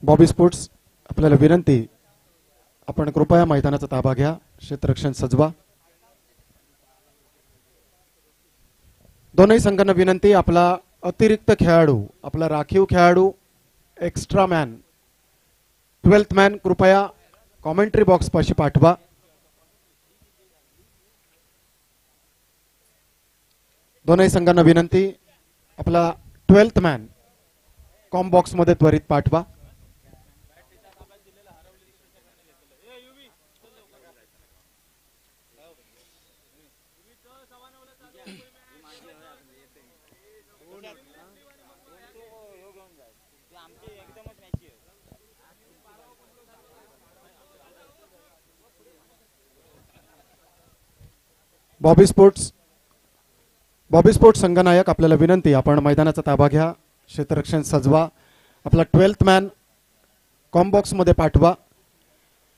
Bobby sports आपल्याला विनंती, आपण कृपया मैदानाचा ताबा घ्या, क्षेत्ररक्षण सजवा. दोनही संघांना विनंती, आपला अतिरिक्त खेळाडू, आपला राखीव खेळाडू, एक्स्ट्रा मॅन, 12th मॅन कृपया कॉमेंट्री बॉक्स पाशी पाठवा. दोनही संघांना विनंती, आपला 12th मॅन कॉम बॉक्स मध्ये त्वरित पाठवा. बॉबी स्पोर्ट्स संघनायक आपल्याला विनंती, आपण मैदानाचा ताबा घ्या, क्षेत्ररक्षण सजवा, आपला 12th मॅन कॉम बॉक्स मध्ये पाठवा.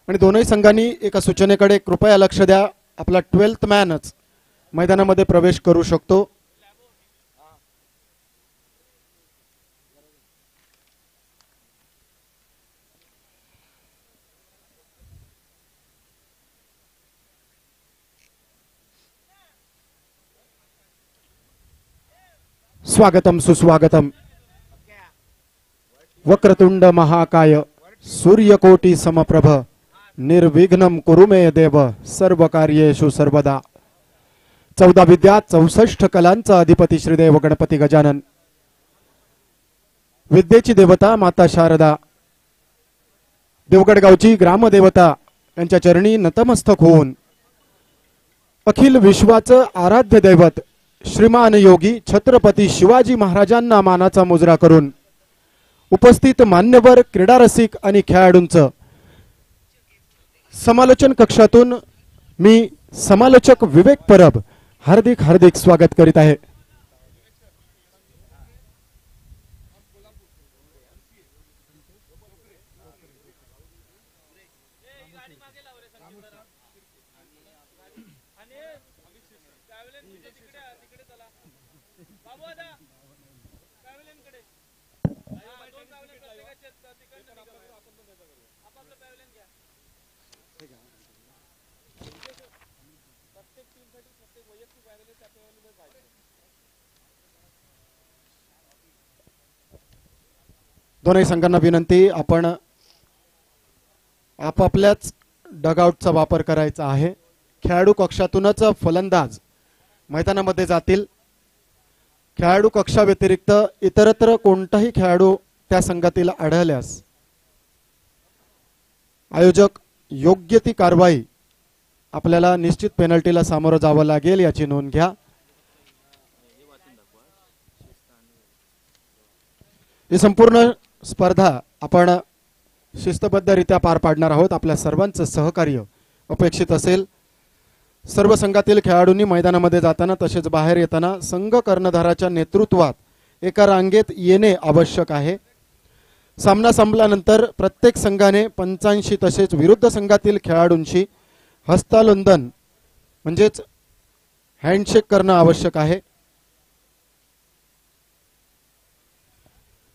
आणि दोनही संघांनी एका सूचनेकडे कृपया लक्ष द्या, आपला 12th मॅनच मैदानामध्ये प्रवेश करू शकतो. स्वागतम सुस्वागतम. वक्रतुंड महाकाय सूर्यकोटी समप्रभ निर्विघ्नं कुरु मे देव सर्व कार्येषु सर्वदा. 14 विद्या 64 कलांचा अधिपती श्रीदेव गणपती गजानन, विद्येची देवता माता शारदा, देवगडगावची ग्रामदेवता यांच्या चरणी नतमस्तक होऊन अखिल विश्वाचं आराध्य दैवत श्रीमान योगी छत्रपती शिवाजी महाराजांना मानाचा मुजरा करून उपस्थित मान्यवर क्रीडा रसिक आणि खेळाडूंचं समालोचन कक्षातून मी समालोचक विवेक परब हार्दिक हार्दिक स्वागत करीत आहे. दोन्ही संघांना विनंती, आपण आपापल्याच डगआउटचा वापर करायचा आहे. खेळाडू कक्षातूनच फलंदाज मैदानामध्ये जातील. खेळाडू कक्षाव्यतिरिक्त इतरत्र कोणताही खेळाडू त्या संघातील आढळल्यास आयोजक योग्य ती कारवाई, आपल्याला निश्चित पेनल्टीला सामोरं जावं लागेल याची नोंद घ्या. ही संपूर्ण स्पर्धा आपण शिस्तबद्धरित्या पार पाडणार आहोत. आपल्या सर्वांचं सहकार्य अपेक्षित असेल. सर्व संघातील खेळाडूंनी मैदानामध्ये जाताना तसेच बाहेर येताना संघ कर्णधाराच्या नेतृत्वात एका रांगेत येणे आवश्यक आहे. सामना संपल्यानंतर प्रत्येक संघाने पंचांशी तसेच विरुद्ध संघातील खेळाडूंशी हस्तांदोलन म्हणजेच हँडशेक करणं आवश्यक आहे.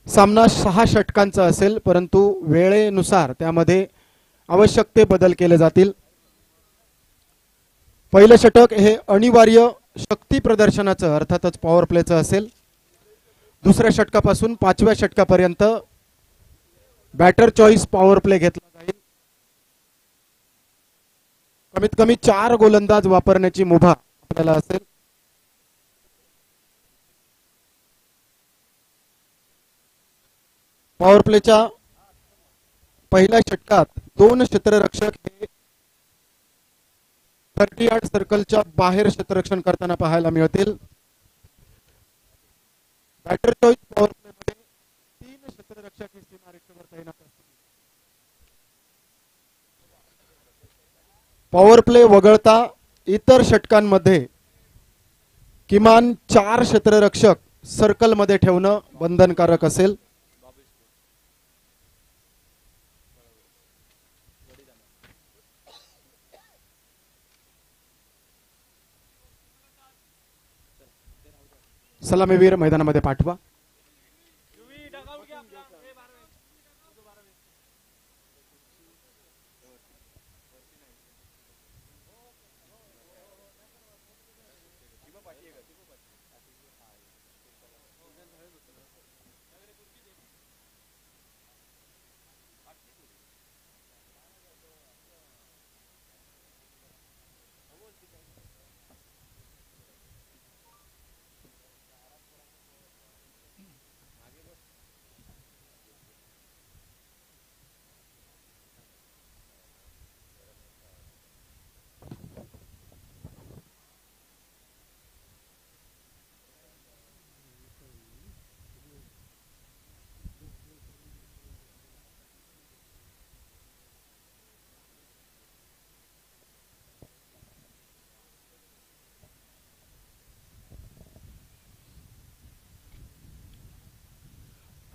सामना 6 षटकांचा असेल, परंतु वेळेनुसार त्यामध्ये आवश्यक ते बदल केले जातील. पहिलं षटक हे अनिवार्य शक्ती प्रदर्शनाचं अर्थातच पॉवर प्लेचं असेल. दुसऱ्या षटकापासून 5व्या षटकापर्यंत बॅटर चॉईस पॉवर प्ले घेतला जाईल. कमीत कमी 4 गोलंदाज वापरण्याची मुभा आपल्याला असेल. पॉवर प्लेच्या पहिल्या षटकात 2 क्षेत्ररक्षक हे 30 यार्ड सर्कलच्या बाहेर क्षेत्ररक्षण करताना पाहायला मिळतील. बॅटर चॉईस पॉवर प्ले मध्ये 3 क्षेत्ररक्षक हे सीमारेषेवर तैनात असतील. पॉवर प्ले वगळता इतर षटकांमध्ये किमान 4 क्षेत्ररक्षक सर्कल मध्ये ठेवणं बंधनकारक असेल. सलामीवीर मैदानामध्ये पाठवा.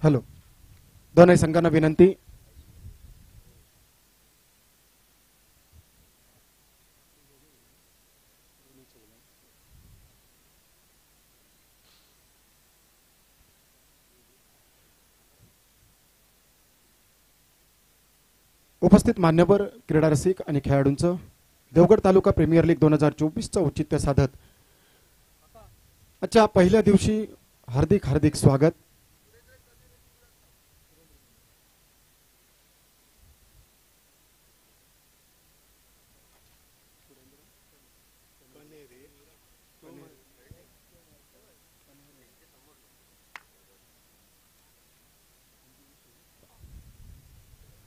हॅलो, दोन्ही संघांना विनंती. उपस्थित मान्यवर क्रीडा रसिक आणि खेळाडूंचं देवगड तालुका प्रीमियर लीग 2024चं औचित्य साधत आजच्या पहिल्या दिवशी हार्दिक हार्दिक स्वागत.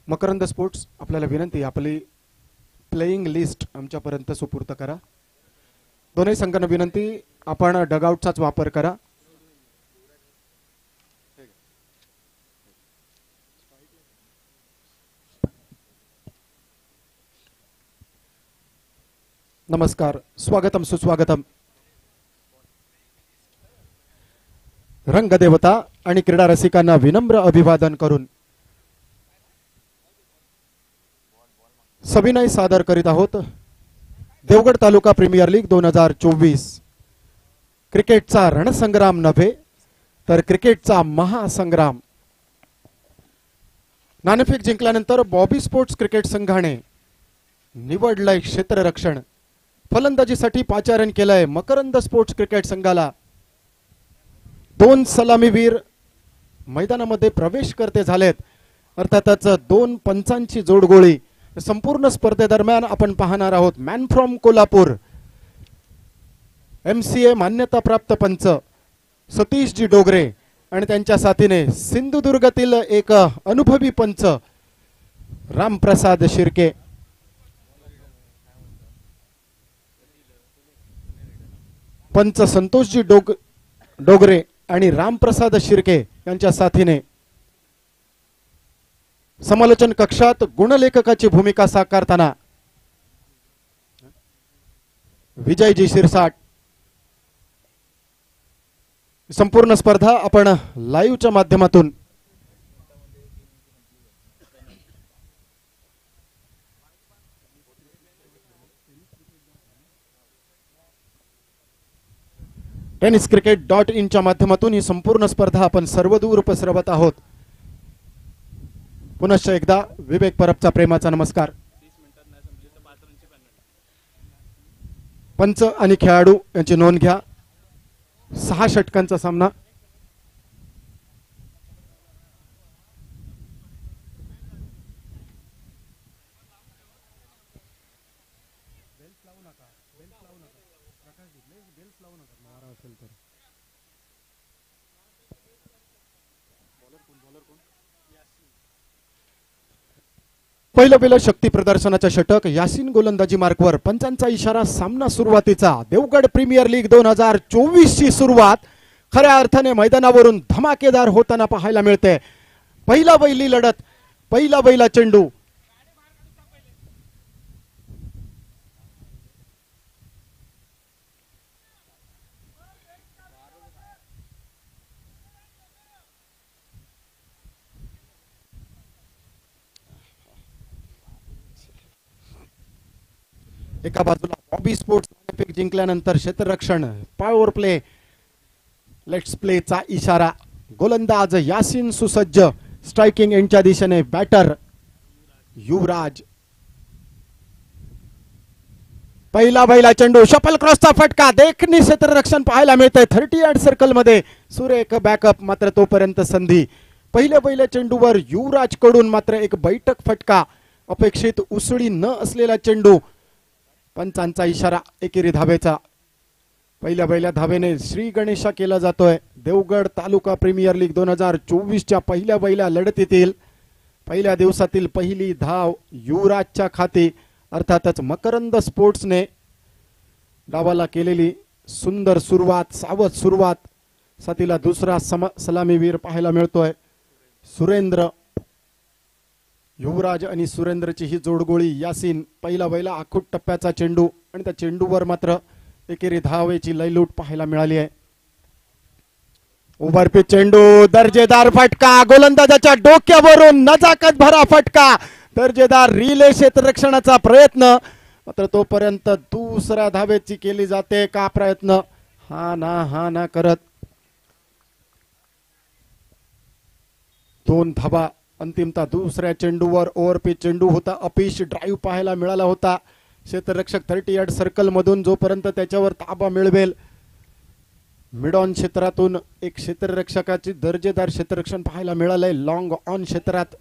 मकरंद स्पोर्ट्स आपल्याला विनंती, आपली प्लेइंग लिस्ट आमच्यापर्यंत सुपूर्त करा. दोन्ही संघांना विनंती, आपण डगआउटचाच वापर करा. नमस्कार, स्वागतम सुस्वागतम. रंगदेवता आणि क्रीडा रसिकांना विनम्र अभिवादन करून सविनय सादर करीत आहोत देवगड तालुका प्रीमियर लीग 2024. क्रिकेटचा रणसंग्राम नव्हे तर क्रिकेटचा महासंग्राम. नाणेफेक जिंकल्यानंतर बॉबी स्पोर्ट्स क्रिकेट संघाने निवडलंय क्षेत्ररक्षण. फलंदाजीसाठी पाचारण केलंय मकरंद स्पोर्ट्स क्रिकेट संघाला. 2 सलामीवीर मैदानामध्ये प्रवेश करते झालेत. अर्थातच 2 पंचांची जोडगोळी संपूर्ण स्पर्धेदरम्यान आपण पाहणार आहोत. मॅन फ्रॉम कोल्हापूर, MCA मान्यता प्राप्त पंच सतीशजी डोगरे आणि त्यांच्या साथीने सिंधुदुर्गातील एक अनुभवी पंच रामप्रसाद शिर्के. पंच संतोषजी डोगरे आणि रामप्रसाद शिर्के यांच्या साथीने समालोचन कक्षात गुणलेखकाची भूमिका साकारताना विजयजी शिरसाट. संपूर्ण स्पर्धा आपण लाईव्हच्या माध्यमातून tenniscricket.in च्या माध्यमातून ही संपूर्ण स्पर्धा आपण सर्वदूर पसरवत आहोत. पुनश्च एकदा विवेक परबचा प्रेमाचा नमस्कार. पंच आणि खेळाडू यांची नोंद घ्या. 6 षटकांचा सामना. पहिलं शक्ती प्रदर्शनाच्या षटक. यासीन गोलंदाजी मार्कवर. पंचांचा इशारा. सामना सुरुवातीचा. देवगड प्रीमियर लीग 2024 ची सुरुवात खऱ्या अर्थाने मैदानावरून धमाकेदार होताना पाहायला मिळते. पहिला बैली लढत, पहिला बैला चेंडू. एका बाजूला बॉबी स्पोर्ट्स नाणेफेक जिंकल्यानंतर क्षेत्ररक्षण पॉवर प्ले लेट्स प्लेचा इशारा. गोलंदाज यासिन सुसज्ज, स्ट्रायकिंग एंडच्या दिशेने बॅटर युवराज. पहिला चेंडू शफल क्रॉसचा फटका, देखणी क्षेत्ररक्षण पाहायला मिळतंय 30 यार्ड सर्कल मध्ये. सुरेख बॅकअप, मात्र तोपर्यंत संधी. पहिल्या चेंडूवर युवराज कडून मात्र एक बैठक फटका. अपेक्षित उसळी न असलेला चेंडू. पंचांचा इशारा एकेरी धावेचा. पहिल्या धावेने श्री गणेशा केला जातोय. देवगड तालुका प्रीमियर लीग 2024च्या पहिल्या लढतीतील पहिल्या दिवसातील पहिली धाव युवराजच्या खाती. अर्थातच मकरंद स्पोर्ट्सने डावाला केलेली सुंदर सुरुवात, सावध सुरुवात. साथीला दुसरा सलामीवीर पाहायला मिळतोय सुरेंद्र. युवराज आणि सुरेंद्रची ही जोडगोळी. यासिन पहिला आखूट टप्प्याचा चेंडू आणि त्या चेंडूवर मात्र एकेरी धावेची लयलूट पाहायला मिळाली आहे. ओव्हरपिच चेंडू, दर्जेदार फटका, गोलंदाजाच्या डोक्यावरून नजाकत भरा फटका. दर्जेदार रिले क्षेत्ररक्षणाचा प्रयत्न, मात्र तोपर्यंत दुसऱ्या धावेची केली जाते का प्रयत्न. हा ना करत 2 धावा. अंतिमता दुसऱ्या चेंडूवर ओव्हरपिच चेंडू होता. अपिश ड्राईव्ह पाहायला मिळाला होता. क्षेत्ररक्षक 30 यार्ड सर्कल मधून जोपर्यंत त्याच्यावर ताबा मिळवेल, मिड ऑन क्षेत्रातून एक क्षेत्ररक्षकाची दर्जेदार क्षेत्ररक्षण पाहायला मिळालंय. लॉंग ऑन क्षेत्रात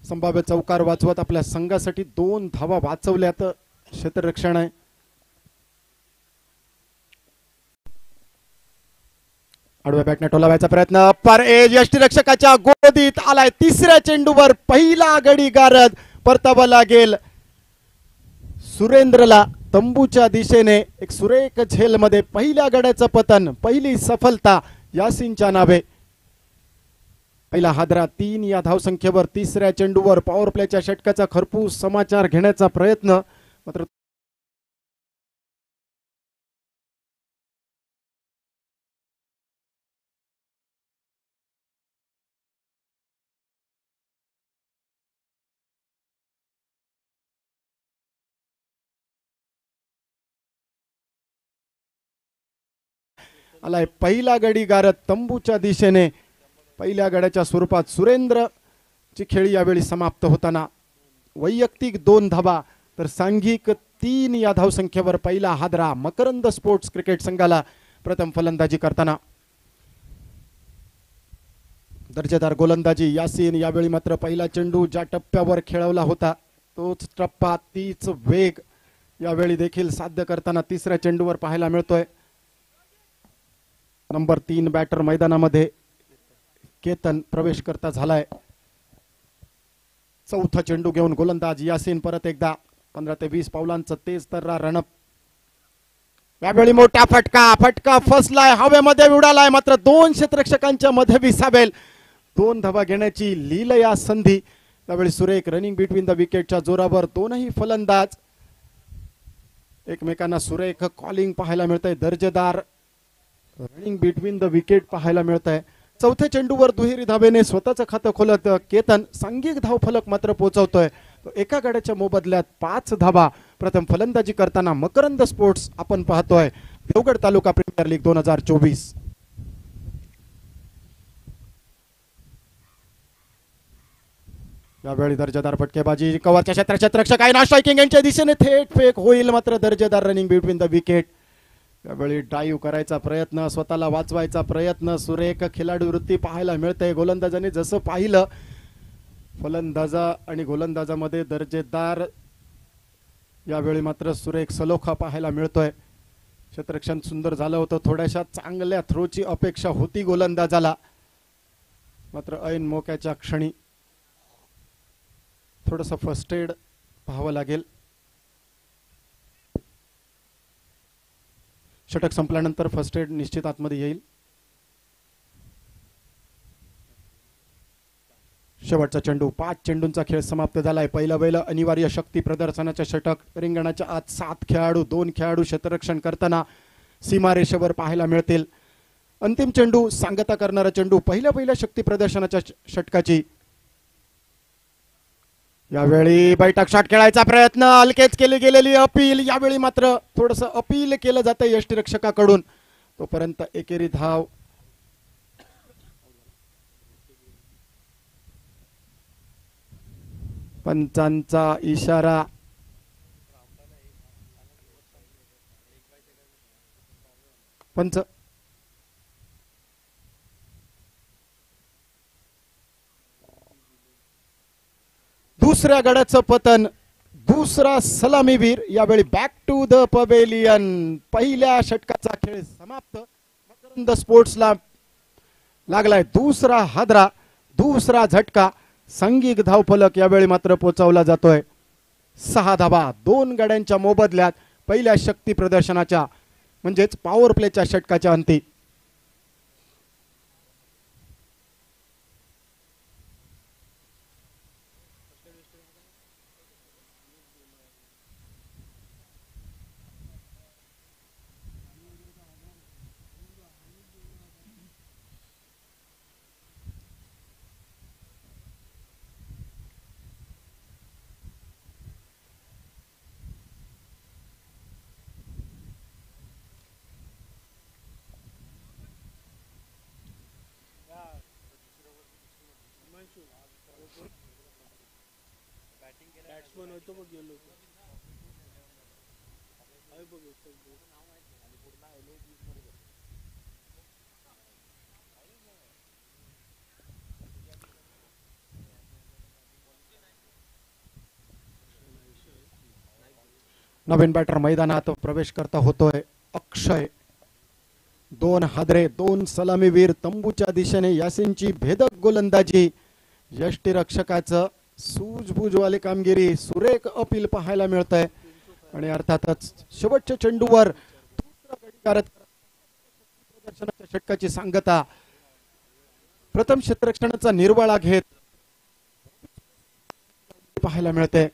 संभाव्य चौकार वाचवत आपल्या संघासाठी 2 धावा वाचवल्यात क्षेत्ररक्षण आहे. आडव्या बॅटने टोलावायचा प्रयत्न, पर एज यष्टीरक्षकाच्या गोदीत आलाय. तिसऱ्या चेंडूवर पहिला गडी गारद. परतावा लागेल सुरेंद्रला. तंबूच्या दिशेने एक सुरेख झेल मध्ये पहिल्या गड्याचं पतन, पहिली सफलता यासिनच्या नावे. पहिला हादरा 3 या धावसंख्येवर. तिसऱ्या चेंडूवर पॉवर प्लेच्या षटकाचा खरपूस समाचार घेण्याचा प्रयत्न, मात्र आलाय पहिला गडी गारद तंबूच्या दिशेने. पहिल्या गड्याच्या स्वरूपात सुरेंद्र ची खेळी यावेळी समाप्त होताना वैयक्तिक 2 धावा तर सांघिक 3 या धावसंख्येवर पहिला हादरा मकरंद स्पोर्ट्स क्रिकेट संघाला. प्रथम फलंदाजी करताना दर्जेदार गोलंदाजी यासिन. यावेळी मात्र पहिला चेंडू ज्या टप्प्यावर खेळवला होता तोच टप्पा, तीच वेग यावेळी देखील साध्य करताना तिसऱ्या चेंडूवर पाहायला मिळतोय. नंबर 3 बॅटर मैदानामध्ये केतन प्रवेश करता झालाय. चौथा चेंडू घेऊन गोलंदाज यासिन. परत एकदा 15 ते 20 पावलांचं तेज तर्रा रणप. यावेळी मोठा फटका फसलाय, हवेमध्ये उडालाय, मात्र 2 क्षेत्ररक्षकांच्या मध्ये विसावेल. 2 धावा घेण्याची लीलया संधी. त्यावेळी सुरेख रनिंग बिटवीन द विकेटच्या जोरावर दोनही फलंदाज एकमेकांना सुरेख कॉलिंग पाहायला मिळतंय. दर्जेदार रनिंग बिटवीन द विकेट पाहायला मिळत आहे. चौथ्या चेंडूवर दुहेरी धावेने स्वतःचं खातं खोलत केतन सांघिक धाव फलक मात्र पोहोचवतोय. एका गड्याच्या मोबदल्यात 5 धावा. प्रथम फलंदाजी करताना मकरंद स्पोर्ट्स आपण पाहतोय देवगड तालुका प्रीमियर लीग 2024. यावेळी दर्जेदार फटकेबाजी, कव्हरच्या क्षेत्ररक्षक आहे ना, स्ट्रायकिंग यांच्या दिशेने थेट फेक होईल, मात्र दर्जेदार रनिंग बिटवीन द विकेट. यावेळी डाईव्ह करायचा प्रयत्न, स्वतःला वाचवायचा प्रयत्न, सुरेख खेळाडू वृत्ती पाहायला मिळते. गोलंदाजाने जसं पाहिलं फलंदाजा आणि गोलंदाजामध्ये दर्जेदार यावेळी मात्र सुरेख सलोखा पाहायला मिळतोय. क्षेत्ररक्षण सुंदर झालं होतं. थोड्याशा चांगल्या थ्रोची अपेक्षा होती गोलंदाजाला, मात्र ऐन मोक्याच्या क्षणी थोडंसं फर्स्ट एड पाहावं लागेल. षटक संपल्यानंतर फर्स्ट एड निश्चित आतमध्ये येईल. शेवटचा चेंडू. 5 चेंडूंचा खेळ समाप्त झालाय. पहिलं अनिवार्य शक्ती प्रदर्शनाच्या षटक. रिंगणाच्या आत 7 खेळाडू, 2 खेळाडू क्षेत्ररक्षण करताना सीमारेषेवर पाहायला मिळतील. अंतिम चेंडू, सांगता करणारा चेंडू पहिल्या शक्ती प्रदर्शनाच्या षटकाची. यावेळी बैठक शॉट खेळायचा प्रयत्न, हलकेच केली गेलेली अपील. यावेळी मात्र थोडस अपील केलं जातं यष्टीरक्षकाकडून, तोपर्यंत एकेरी धाव. पंचांचा इशारा. पंच दुसऱ्या गड्याचं पतन, दुसरा सलामीवीर यावेळी बॅक टू द पवेलियन. पहिल्या षटकाचा खेळ समाप्त. मकरंद स्पोर्ट्सला लागलाय दुसरा हादरा, दुसरा झटका. सांघिक धावफलक यावेळी मात्र पोहोचवला जातोय 6 धावा 2 गड्यांच्या मोबदल्यात पहिल्या शक्ती प्रदर्शनाच्या म्हणजेच पॉवर प्लेच्या षटकाच्या अंती. नवीन बॅटर मैदानात प्रवेश करता होतोय अक्षय. 2 हादरे 2 सलामीवीर. तंबूच्या दिशेने यासिनची भेदक गोलंदाजी. यष्टीरक्षकाचं सूझबूझवाली कामगिरी. सुरेख अपील पाहायला मिळतंय आणि अर्थातच शेवटच्या चेंडूवर प्रदर्शनाच्या षटकाची सांगता. प्रथम क्षेत्ररक्षणाचा निर्वाळा घेत पाहायला मिळते.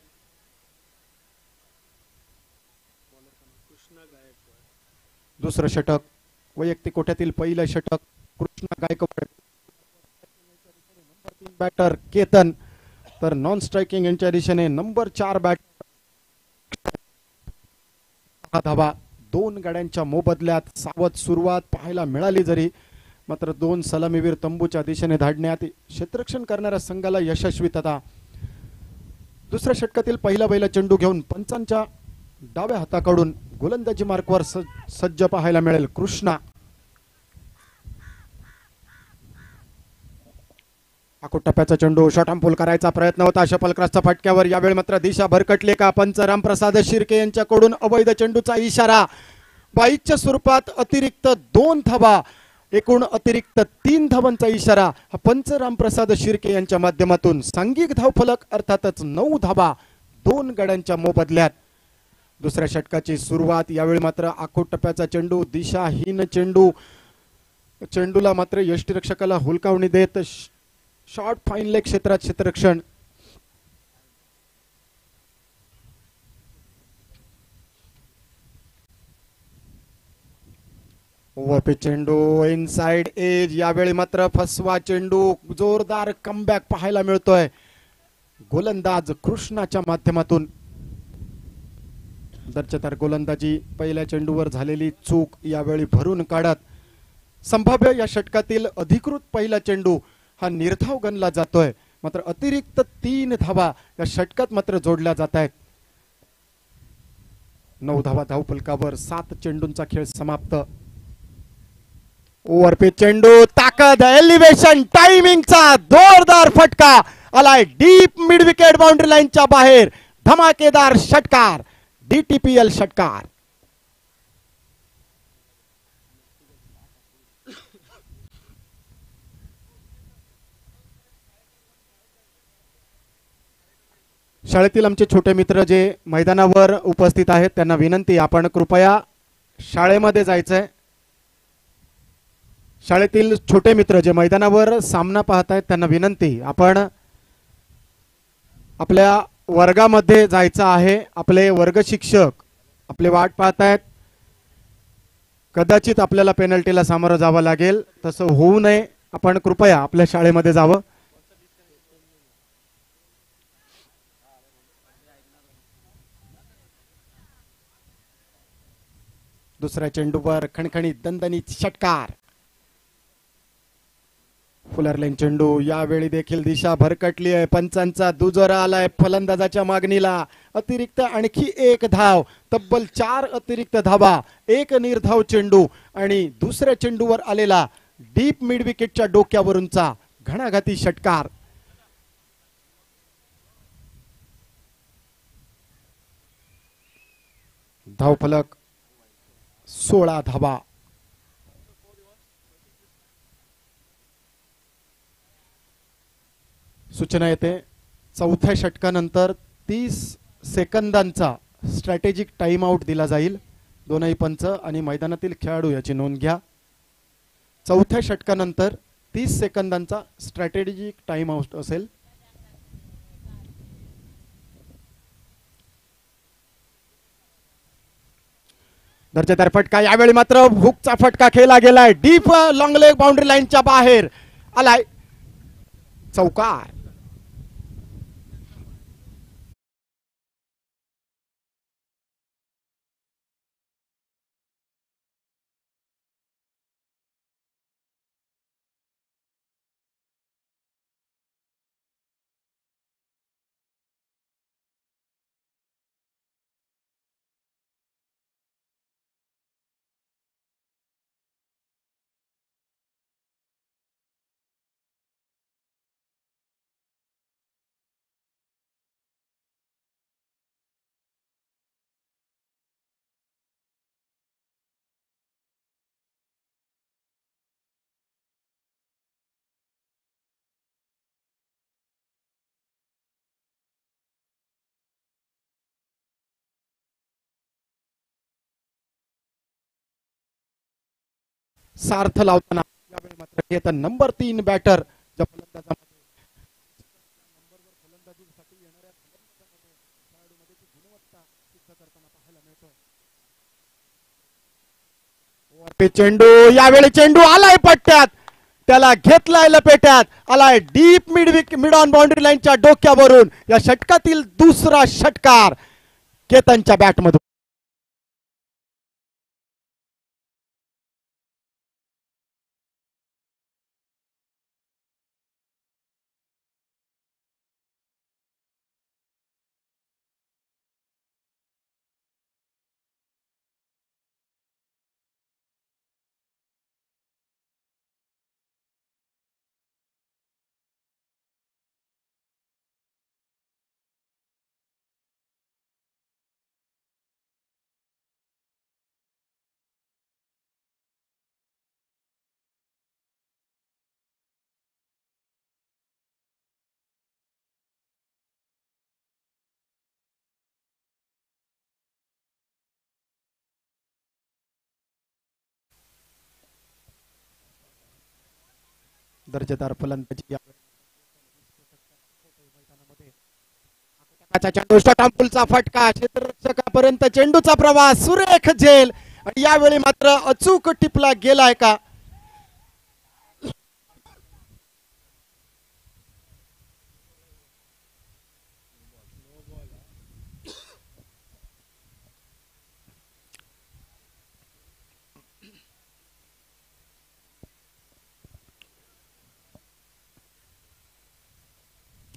दुसरं षटक वैयक्तिक कोट्यातील पहिलं षटक कृष्णा गायकवाड. नंबर 3 बॅटर केतन, तर नॉन स्ट्रायकिंग यांच्या दिशेने नंबर 4 बॅटर. 6 धावा 2 गाड्यांच्या मोबदल्यात सावध सुरुवात पाहायला मिळाली, जरी मात्र 2 सलामीवीर तंबूच्या दिशेने धाडण्यात क्षेत्ररक्षण करणाऱ्या संघाला यशस्वीतता. दुसऱ्या षटकातील पहिला बैला चेंडू घेऊन पंचांच्या डाव्या हाताकडून गोलंदाजी मार्कवर सज्ज पाहायला मिळेल कृष्णा. आखूट टप्प्याचा चेंडू शॉर्ट आर्म पुल करायचा प्रयत्न होता शपलक्रॉसच्या फटक्यावर. यावेळी मात्र दिशा भरकटली का. पंच रामप्रसाद शिर्के यांच्याकडून अवैध चेंडूचा इशारा. बाईच्या स्वरूपात अतिरिक्त 2 धावा, एकूण अतिरिक्त 3 धावांचा इशारा हा पंच रामप्रसाद शिर्के यांच्या माध्यमातून. सांघिक धावफलक अर्थातच 9 धावा 2 गड्यांच्या मोबदल्यात. दुसऱ्या षटकाची सुरुवात. यावेळी मात्र आखूट टप्प्याचा चेंडू दिशाहीन चेंडू. चेंडूला मात्र यष्टीरक्षकाला हुलकावणी देत शॉर्ट फाईन लेग क्षेत्रात क्षेत्ररक्षण. ओव्हरपिच चेंडू इनसाइड एज. यावेळी मात्र फसवा चेंडू. जोरदार कमबॅक पाहायला मिळतोय गोलंदाज कृष्णाच्या माध्यमातून. दर्जेदार गोलंदाजी. पहिल्या चेंडूवर झालेली चूक यावेळी भरून काढत संभाव्य या षटकातील अधिकृत पहिला चेंडू हा निर्धाव गणला जातोय. मात्र अतिरिक्त 3 धावा या षटकात मात्र जोडल्या जात आहेत. 9 धावा धावफलकावर 7 चेंडूंचा खेळ समाप्त. ओव्हरपिच चेंडू. ताकद, एलिव्हेशन, टायमिंगचा जोरदार फटका आलाय डीप मिड विकेट बाउंड्री लाईनच्या बाहेर. धमाकेदार षटकार, DTPL षटकार. शाळेतील आमचे छोटे मित्र जे मैदानावर उपस्थित आहेत त्यांना विनंती, आपण कृपया शाळेमध्ये जायचंय. शाळेतील छोटे मित्र जे मैदानावर सामना पाहत आहेत त्यांना विनंती, आपण आपल्या वर्गामध्ये जायचं आहे. आपले वर्ग शिक्षक आपले वाट पाहत आहेत. कदाचित आपल्याला पेनल्टीला सामोरं जावं लागेल, तसं होऊ नये. आपण कृपया आपल्या शाळेमध्ये जावं. दुसऱ्या चेंडूवर खणखणीत दणदणीत षटकार. फुलरलेन चेंडू यावेळी देखील दिशा भरकटली आहे. पंचांचा दुजोरा आलाय फलंदाजाच्या मागणीला. अतिरिक्त आणखी एक धाव, तब्बल 4 अतिरिक्त धावा, एक निर्धाव चेंडू आणि दुसऱ्या चेंडूवर आलेला डीप मिड विकेटच्या डोक्यावरूनचा घणाघाती षटकार. धावफलक 16 धावा. सूचना येते चौथ्या षटकानंतर 30 सेकंदांचा स्ट्रॅटेजिक टाइम आउट दिला जाईल. दोनही पंच आणि मैदानातील खेळाडू याची नोंद घ्या. चौथ्या षटकानंतर 30 सेकंदांचा स्ट्रॅटेजिक टाइम आउट असेल. दर्जेदार फटका. यावेळी मात्र हुकचा फटका खेळला गेलाय. डीप लॉंग लेग बाउंड्री लाईनच्या बाहेर आलाय. चौकार. सार्थ लावताना यावेळी मात्र येतात नंबर 3 बॅटर ज्या फलंदाजामध्ये नंबरवर फलंदाजीसाठी येणाऱ्या फलंदाजामध्ये खेळाडूमध्ये ती गुणवत्ता सिद्ध करताना पाहायला मिळतो. चेंडू. यावेळी चेंडू आलाय पट्ट्यात, त्याला घेतलाय लपेट्यात, आलाय डीप मिड ऑन बाउंड्री लाईनच्या डोक्यावरून. या षटकातील दुसरा षटकार केतनच्या बॅटमधून. दर्जेदार फलंदाजी चा फटका. क्षेत्ररक्षकापर्यंत चेंडूचा प्रवास, सुरेख झेल आणि यावेळी मात्र अचूक टिपला गेलाय का.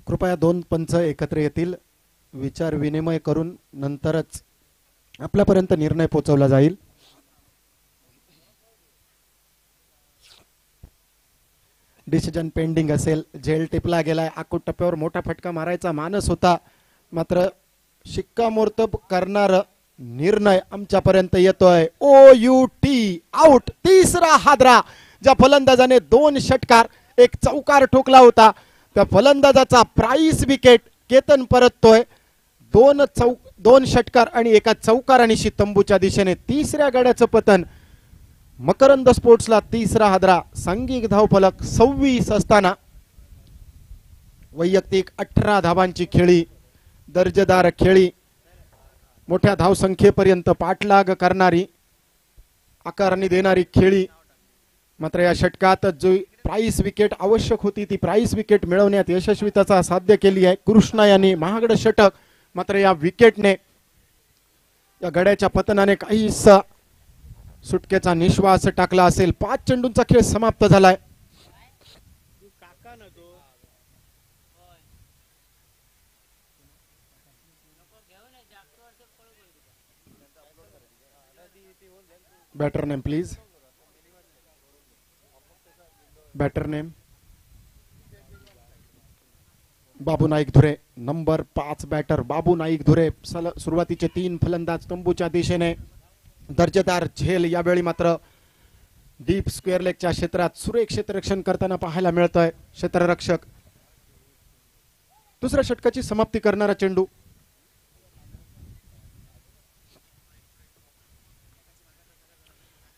कृपया 2 पंच एकत्र येतील. विचार विनिमय करून नंतरच आपल्यापर्यंत निर्णय पोहोचवला जाईल. डिसिजन पेंडिंग असेल. झेल टिपला गेलाय. आकूट टप्प्यावर मोठा फटका मारायचा मानस होता, मात्र शिक्कामोर्तब करणार निर्णय आमच्यापर्यंत येतोय. OUT out. तिसरा हादरा. ज्या फलंदाजाने 2 षटकार 1 चौकार ठोकला होता त्या फलंदाजाचा प्राइस विकेट केतन परततोय. 2 षटकार आणि 1 चौकाराने तंबूच्या दिशेने तिसऱ्या गड्याचं पतन. मकरंद स्पोर्ट्सला तिसरा हादरा. सांघिक धावफलक 26 असताना वैयक्तिक 18 धावांची खेळी, दर्जेदार खेळी, मोठ्या धावसंख्येपर्यंत पाठलाग करणारी, आकारणी देणारी खेळी. मात्र या षटकात जो प्राइस विकेट आवश्यक होती ती प्राइस विकेट मिळवण्यात यशस्वीता साध्य केली आहे कृष्णा यांनी. महागड षटक. मात्र या विकेटने, या गड्याच्या पतनाने काहीसा सुटकेचा निश्वास टाकला असेल. 5 चेंडूंचा खेळ समाप्त झालाय. Batter name please. Batter name Babu Naik Dhure. Number 5 batter Babu Naik Dhure. सुरुवातीचे 3 फलंदाज तंबूच्या दिशेने. दर्जेदार झेल यावेळी मात्र डीप स्क्वेअर लेगच्या क्षेत्रात सुरेख क्षेत्ररक्षण करताना पाहायला मिळतोय क्षेत्ररक्षक. दुसऱ्या षटकाची समाप्ती करणारा चेंडू.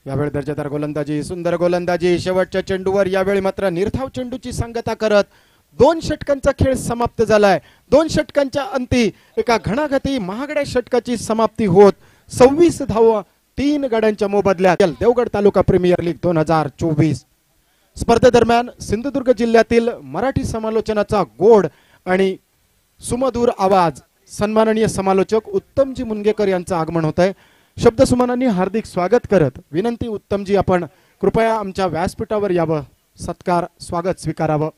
यावेळी दर्जेदार गोलंदाजी, सुंदर गोलंदाजी. शेवटच्या चेंडूवर यावेळी मात्र निर्धाव चेंडूची सांगता करत 2 षटकांचा खेळ समाप्त झालाय. 2 षटकांच्या अंती एका घणाघाती महागड्या षटकाची समाप्ती होत 26 धावा 3 गड्यांच्या मोबदल्यात. देवगड तालुका प्रीमियर लीग 2024 स्पर्धेदरम्यान सिंधुदुर्ग जिल्ह्यातील मराठी समालोचनाचा गोड आणि सुमधुर आवाज सन्माननीय समालोचक उत्तमजी मुनगेकर यांचं आगमन होत आहे. शब्दसुमनांनी हार्दिक स्वागत करत विनंती, उत्तमजी आपण कृपया आमच्या व्यासपीठावर यावं, सत्कार स्वागत स्वीकारावं.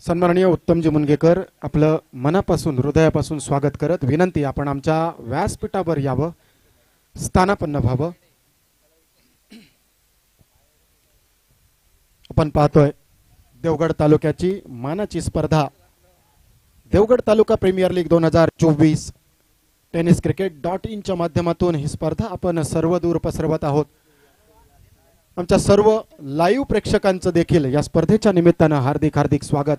सन्माननीय उत्तमजी मुनगेकर आपलं मनापासून हृदयापासून स्वागत करत विनंती, आपण आमच्या व्यासपीठावर यावं, स्थानापन्न व्हावं. आपण पाहतोय देवगड तालुक्याची मानाची स्पर्धा Devgad taluka premier league 2024 tennis cricket.in च्या माध्यमातून ही स्पर्धा आपण सर्व दूर पसरवत आहोत. आमच्या सर्व लाईव्ह प्रेक्षकांचं देखील या स्पर्धेच्या निमित्तानं हार्दिक हार्दिक स्वागत.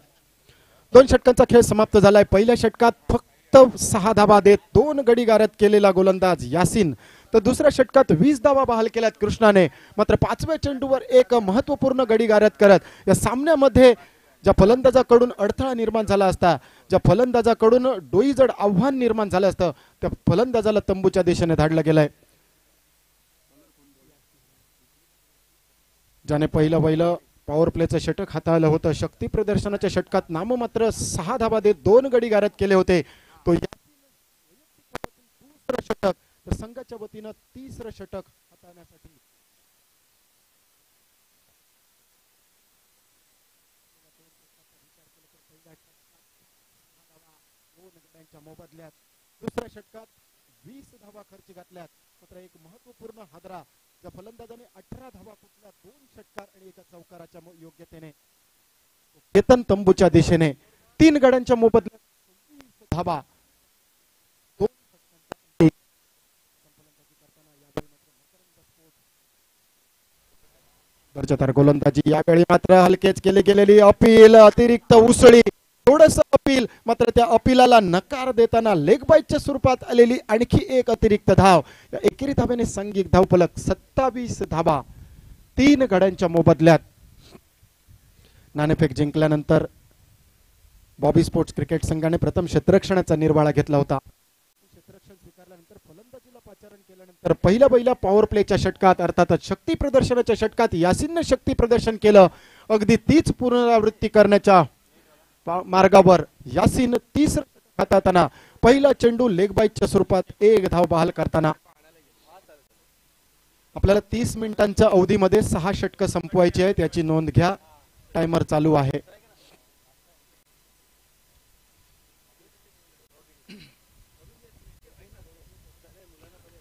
2 षटकांचा खेळ समाप्त झालाय. पहिल्या षटकात फक्त 6 धावा देत 2 गडी गारद केलेला गोलंदाज यासिन, तर दुसऱ्या षटकात 20 धावा बहाल केल्यात कृष्णाने. मात्र 5व्या चेंडूवर एक महत्वपूर्ण गडी गारद करत या सामन्यामध्ये ज्या फलंदाजाकडून अडथळा निर्माण झाला असता, ज्या फलंदाजाकडून डोईजड आव्हान निर्माण झालं असतं, त्या फलंदाजाला तंबूच्या दिशेने धाडलं गेलंय. ज्याने पहिलं पॉवर प्लेचं षटक हाताळलं होतं, शक्ती प्रदर्शनाच्या षटकात नाममात्र 6 धावा देत 2 गडी गारद केले होते, तो दुसरं षटक तर संघाच्या वतीनं 3रं षटक हाताळण्यासाठी मोबदल्यात दुसऱ्या षटकात 20 धावा खर्च घातल्यात. मात्र एक महत्वपूर्ण हादरा, ज्या फलंदाजाने 18 धावा कुठल्या 2 षटकार आणि एका चौकाराच्या योग्यतेने केतन तंबूच्या दिशेने 3 गड्यांच्या मोबदल्यात 26 धावा 2 षटकांच्या फलंदाजी करताना यावेळी मात्र मकरंद स्पोर्ट्स दर्जेदार गोलंदाजी. यावेळी मात्र हलकेच केली गेलेली अपील, अतिरिक्त उसळी, थोडस अपील, मात्र त्या अपीलाला नकार देताना लेग बाईटच्या स्वरूपात आलेली आणखी एक अतिरिक्त धाव. या एकेरी धाव्याने सांघिक धावफलक 27 धावा 3 गड्यांच्या मोबदल्यात. नाणेफेक जिंकल्यानंतर बॉबी स्पोर्ट्स क्रिकेट संघाने प्रथम क्षेत्ररक्षणाचा निर्वाळा घेतला होता. क्षेत्ररक्षण स्वीकारल्यानंतर फलंदाजीला पाचारण केल्यानंतर पहिल्या पॉवर प्लेच्या षटकात अर्थातच शक्ती प्रदर्शनाच्या षटकात यासिनने शक्ती प्रदर्शन केलं. अगदी तीच पुनरावृत्ती करण्याच्या मार्गावर यासिन 3रं हाताळताना पहिला चेंडू लेग बाईटच्या स्वरूपात 1 धाव बहाल करताना आपल्याला 30 मिनिटांच्या अवधीमध्ये 6 षटकं संपवायची आहेत, याची नोंद घ्या. टायमर चालू आहे.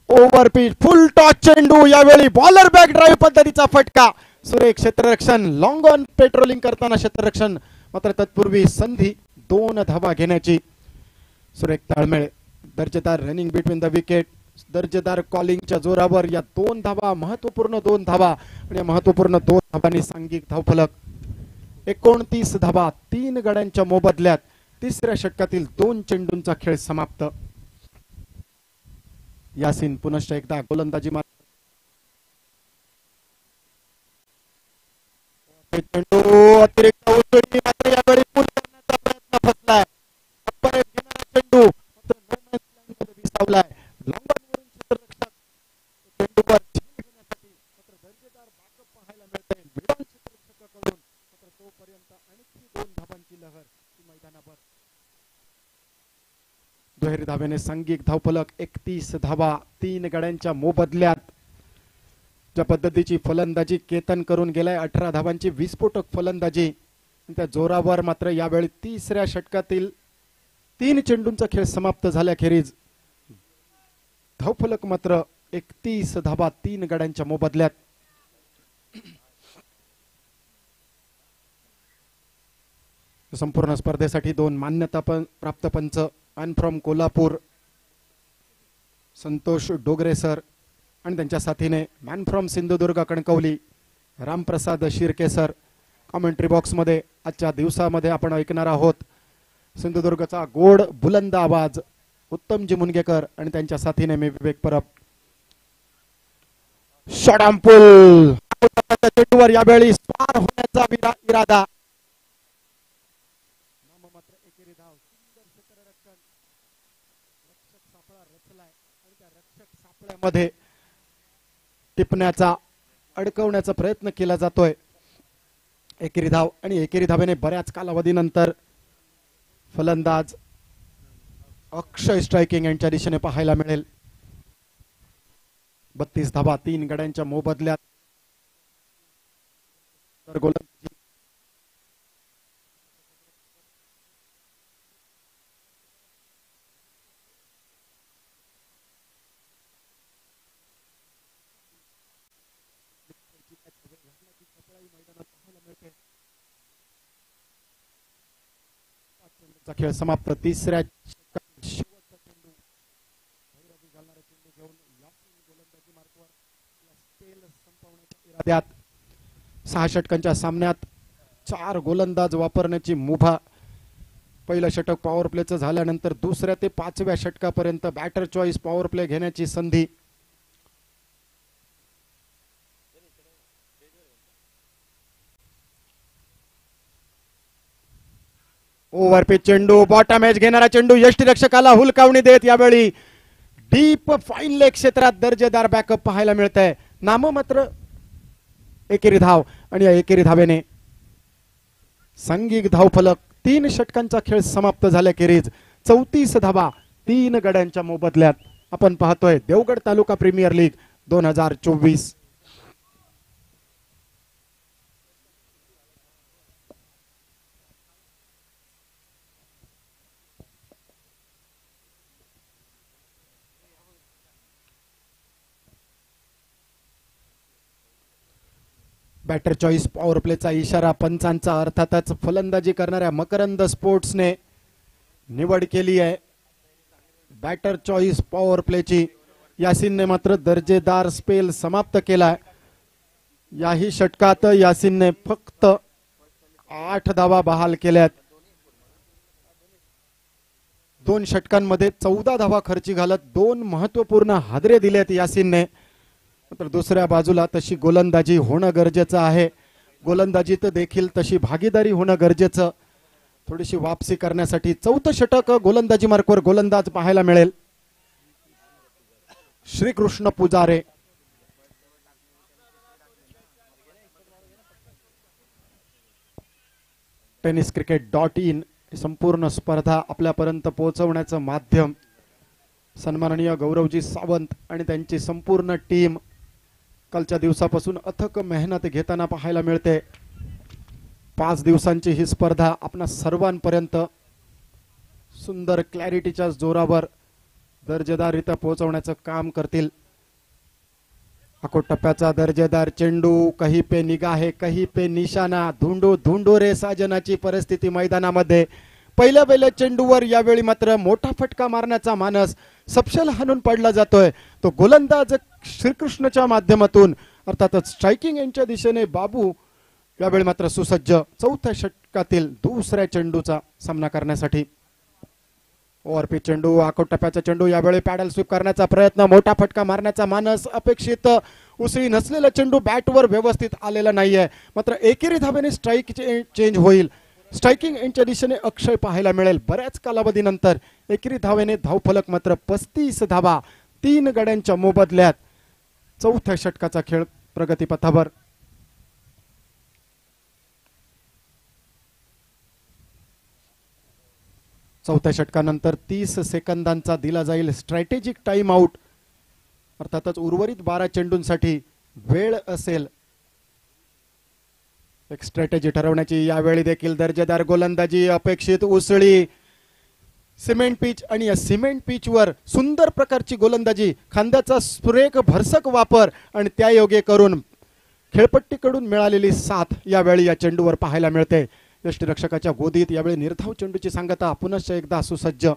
ओव्हर पिच फुल टॉस चेंडू. यावेळी बॉलर बॅक ड्राईव्ह पद्धतीचा फटका. सुरेख क्षेत्ररक्षण, लॉंग ऑन पेट्रोलिंग करताना क्षेत्ररक्षण, मात्र तत्पूर्वी संधी 2 धावा घेण्याची. सुरेख ताळमेळ, दर्जेदार रनिंग बिटवीन द विकेट, दर्जेदार कॉलिंगच्या जोरावर या 2 धावा, महत्वपूर्ण 2 धावा आणि या महत्वपूर्ण 2 धावांनी सांघिक धावफलक 29 धावा 3 गड्यांच्या मोबदल्यात. 3ऱ्या षटकातील 2 चेंडूंचा खेळ समाप्त. यासिन पुनश्च एकदा गोलंदाजी अतिरिक्त उसळी, मात्र यावेळी पूल करण्याचा प्रयत्न फसलाय. चेंडू विसावलाय. लंबनवरून क्षेत्ररक्षक चेंडूवर झेल घेण्यासाठी मात्र दर्जेदार बॅकअप पाहायला मिळते वेळान क्षेत्ररक्षकाकडून. मात्र तोपर्यंत आणखी 2 धावांची लहर मैदानावर. दुहेरी धावेने सांघिक धावफलक 31 धावा 3 गड्यांच्या मोबदल्यात. ज्या पद्धतीची फलंदाजी केतन करून गेलाय 18 धावांची विस्फोटक फलंदाजी, त्या जोरावर मात्र यावेळी तिसऱ्या षटकातील 3 चेंडूंचा खेळ समाप्त झाल्याखेरीज धावफलक मात्र 31 धावा 3 गड्यांच्या मोबदल्यात. संपूर्ण स्पर्धेसाठी 2 मान्यता प्राप्त पंच अन फ्रॉम कोल्हापूर संतोष डोगरे सर आणि त्यांच्या साथीने man from Sindhudurg Kankavli Ramprasad Shirke sir. Commentary box मध्ये आजच्या दिवसामध्ये आपण ऐकणार आहोत सिंधुदुर्गचा गोड बुलंद आवाज उत्तमजी मुनगेकर आणि त्यांच्या साथीने मी विवेक परब. शॉटअँपुल चेंडूवर यावेळी स्वार होण्याचा इरादा. नाममात्र एकेरी धाव. सुंदर क्षेत्ररक्षण. रक्षक सापळा रचलाय आणि त्या रक्षक सापळ्यामध्ये टिपण्याचा अडकवण्याचा प्रयत्न केला जातोय. एकेरी धाव आणि एकेरी धावेने बऱ्याच कालावधीनंतर फलंदाज अक्षय स्ट्रायकिंग यांच्या दिशेने पाहायला मिळेल. 32 धावा 3 गड्यांच्या मोबदल्यात. तर गोलंदाजी खेळ समाप्त. तिसऱ्या शेवटचा चेंडू भैरवी घालणारा चेंडू घेऊन यासिन गोलंदाजी मार्कवर स्पेल संपवण्याच्या इराद्यात. 6 षटकांच्या सामन्यात 4 गोलंदाज वापरण्याची मुभा. पहिलं षटक पॉवर प्लेचं झाल्यानंतर दुसऱ्या ते 5व्या षटकापर्यंत बॅटर चॉईस पॉवर प्ले घेण्याची संधी. ओव्हरपिच चेंडू बॉटम एज घेणारा चेंडू यष्टीरक्षकाला हुलकावणी देत यावेळी डीप फाईन लेग क्षेत्रात दर्जेदार बॅकअप पाहायला मिळत आहे. नाममात्र एकेरी धाव आणि या एकेरी धावेने सांघिक धावफलक 3 षटकांचा खेळ समाप्त झाल्याखेरीज 34 धावा 3 गड्यांच्या मोबदल्यात. आपण पाहतोय Devgad taluka premier league 2024. Batter choice power प्लेचा इशारा पंचांचा अर्थातच फलंदाजी करणाऱ्या मकरंद स्पोर्ट्सने निवड केली आहे. बॅटर चॉईस पॉवर प्लेची यासिनने मात्र दर्जेदार स्पेल समाप्त केलाय. याही षटकात यासिनने फक्त 8 धावा बहाल केल्यात. 2 षटकांमध्ये 14 धावा खर्ची घालत 2 महत्वपूर्ण हादरे दिलेत यासिनने. तर दुसऱ्या बाजूला तशी गोलंदाजी होणं गरजेचं आहे. गोलंदाजीत देखील तशी भागीदारी होणं गरजेचं. थोडीशी वापसी करण्यासाठी 4थं षटक गोलंदाजी मार्कवर गोलंदाज पाहायला मिळेल श्रीकृष्ण पुजारे. tenniscricket.in संपूर्ण स्पर्धा आपल्यापर्यंत पोहोचवण्याचं माध्यम. सन्माननीय गौरवजी सावंत आणि त्यांची संपूर्ण टीम कालच्या दिवसापासून अथक मेहनत घेताना पाहायला मिळते. 5 दिवसांची ही स्पर्धा आपणा सर्वांपर्यंत सुंदर क्लॅरिटीच्या जोरावर दर्जेदाररित्या पोहोचवण्याचं काम करतील. अकोट टप्प्याचा दर्जेदार चेंडू कहीं पे निगाहे कहीं पे निशाणा. धुंडो धुंडो रे साजनाची परिस्थिती मैदानामध्ये. पहिल्या चेंडूवर यावेळी मात्र मोठा फटका मारण्याचा मानस सपशेल हाणून पडला जातोय. तो गोलंदाज श्रीकृष्णच्या माध्यमातून अर्थातच स्ट्रायकिंग यांच्या दिशेने बाबू यावेळी मात्र सुसज्ज 4थ्या षटकातील दुसऱ्या चेंडूचा सामना करण्यासाठी. ओव्हरपिच चेंडू अकोट टप्प्याचा चेंडू यावेळी पॅडल स्वीप करण्याचा प्रयत्न. मोठा फटका मारण्याचा मानस. अपेक्षित उसळी नसलेला चेंडू बॅटवर व्यवस्थित आलेला नाहीये. मात्र एकेरी धावेने स्ट्राईक चेंज होईल. स्ट्रायकिंग यांच्या दिशेने अक्षय पाहायला मिळेल. बऱ्याच कालावधीनंतर एकेरी धावेने धावफलक मात्र 35 धावा 3 गड्यांच्या मोबदल्यात. 4थ्या षटकाचा खेळ प्रगतीपथावर. चौथ्या षटकानंतर 30 सेकंदांचा दिला जाईल स्ट्रॅटेजिक टाइम आउट, अर्थातच उर्वरित 12 चेंडूंसाठी वेळ असेल एक स्ट्रॅटेजी ठरवण्याची। यावेळी देखील दर्जेदार गोलंदाजी अपेक्षित, उसळी सिमेंट पिच आणि या सिमेंट पिचवर सुंदर प्रकारची गोलंदाजी, खांद्याचा सुरेख भरसक वापर आणि त्यायोगे करून खेळपट्टीकडून मिळालेली साथ यावेळी या चेंडूवर पाहायला मिळते। यष्टीरक्षकाच्या गोदीत यावेळी निर्धाव चेंडूची सांगता पुनश्च एकदा सुसज्ज।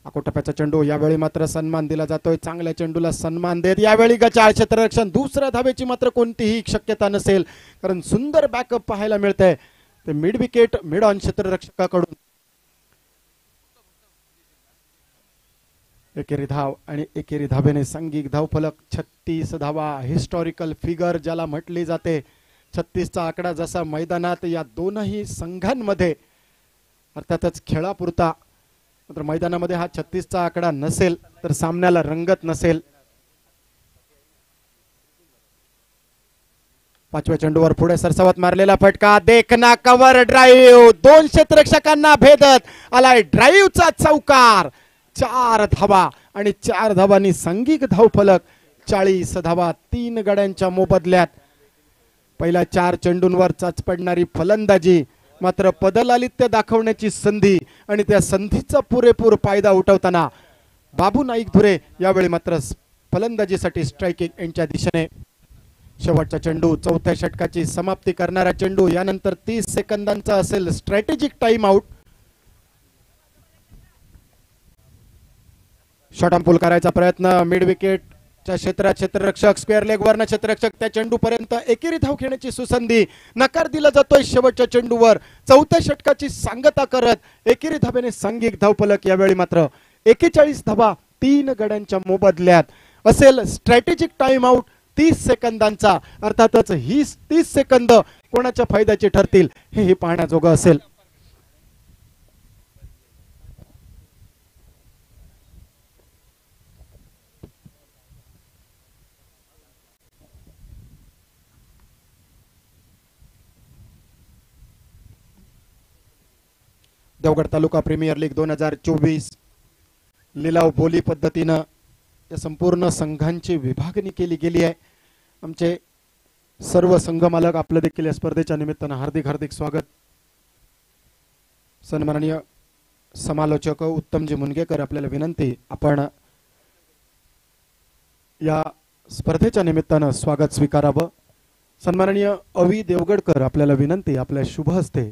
आकोटप्याचा चेंडू, यावेळी मात्र सन्मान दिला जातोय, चांगल्या चेंडूला सन्मान देत यावेळी गचाळ क्षेत्ररक्षण, दुसऱ्या धावेची मात्र कोणतीही शक्यता नसेल कारण सुंदर बॅकअप पाहायला मिळतंय ते मिड विकेट मिड ऑन क्षेत्ररक्षकाकडून। एकेरी धाव आणि एकेरी धावेने सांघिक धावफलक 36 धावा, हिस्टॉरिकल फिगर ज्याला म्हटली जाते। 36चा आकडा जसा मैदानात या दोनही संघांमध्ये अर्थातच खेळापुरता, मात्र मैदानामध्ये हा 36चा आकडा नसेल तर सामन्याला रंगत नसेल। पाचव्या चेंडूवर पुढे सरसावत मारलेला फटका, देखना कव्हर ड्राईव्ह, 2 क्षेत्ररक्षकांना भेदत आलाय ड्राईव्हचा चौकार। 4 धावा आणि 4 धावांनी सांघिक धावफलक 40 धावा 3 गड्यांच्या मोबदल्यात। पहिल्या 4 चेंडूंवर चाच पडणारी फलंदाजी, मात्र पदलालित्य दाखवण्याची संधी आणि त्या संधीचा पुरेपूर फायदा उठवताना बाबू नाईक धुरे यावेळी मात्र फलंदाजीसाठी स्ट्रायकिंग एंडच्या दिशेने। शेवटचा चेंडू, चौथ्या षटकाची समाप्ती करणारा चेंडू, यानंतर 30 सेकंदांचा असेल स्ट्रॅटेजिक टाइम आउट। शॉट अंपूल करायचा प्रयत्न, मिड विकेटच्या क्षेत्रात क्षेत्ररक्षक स्क्वेअर लेग वरनं क्षेत्ररक्षक त्या चेंडू पर्यंत एकेरी धाव खेळण्याची सुसंधी, नकार दिला जातोय शेवटच्या चेंडूवर। चौथ्या षटकाची सांगता करत एकेरी धावेने सांघिक धावफलक यावेळी मात्र 41 धावा 3 गड्यांच्या मोबदल्यात असेल स्ट्रॅटेजिक टाइम आउट 30 सेकंदांचा। अर्थातच ही 30 सेकंद कोणाच्या फायद्याची ठरतील हे पाहण्याजोगं असेल। देवगड तालुका प्रीमियर लीग 2024 लिलाव बोली पद्धतीनं या संपूर्ण संघांची विभागणी केली गेली आहे। आमचे सर्व संघ मालक आपलं देखील या स्पर्धेच्या निमित्तानं हार्दिक हार्दिक स्वागत। सन्माननीय समालोचक उत्तमजी मुनगेकर, आपल्याला विनंती, आपण या स्पर्धेच्या निमित्तानं स्वागत स्वीकारावं। सन्माननीय अवी देवगडकर, आपल्याला विनंती, आपल्या शुभ हस्ते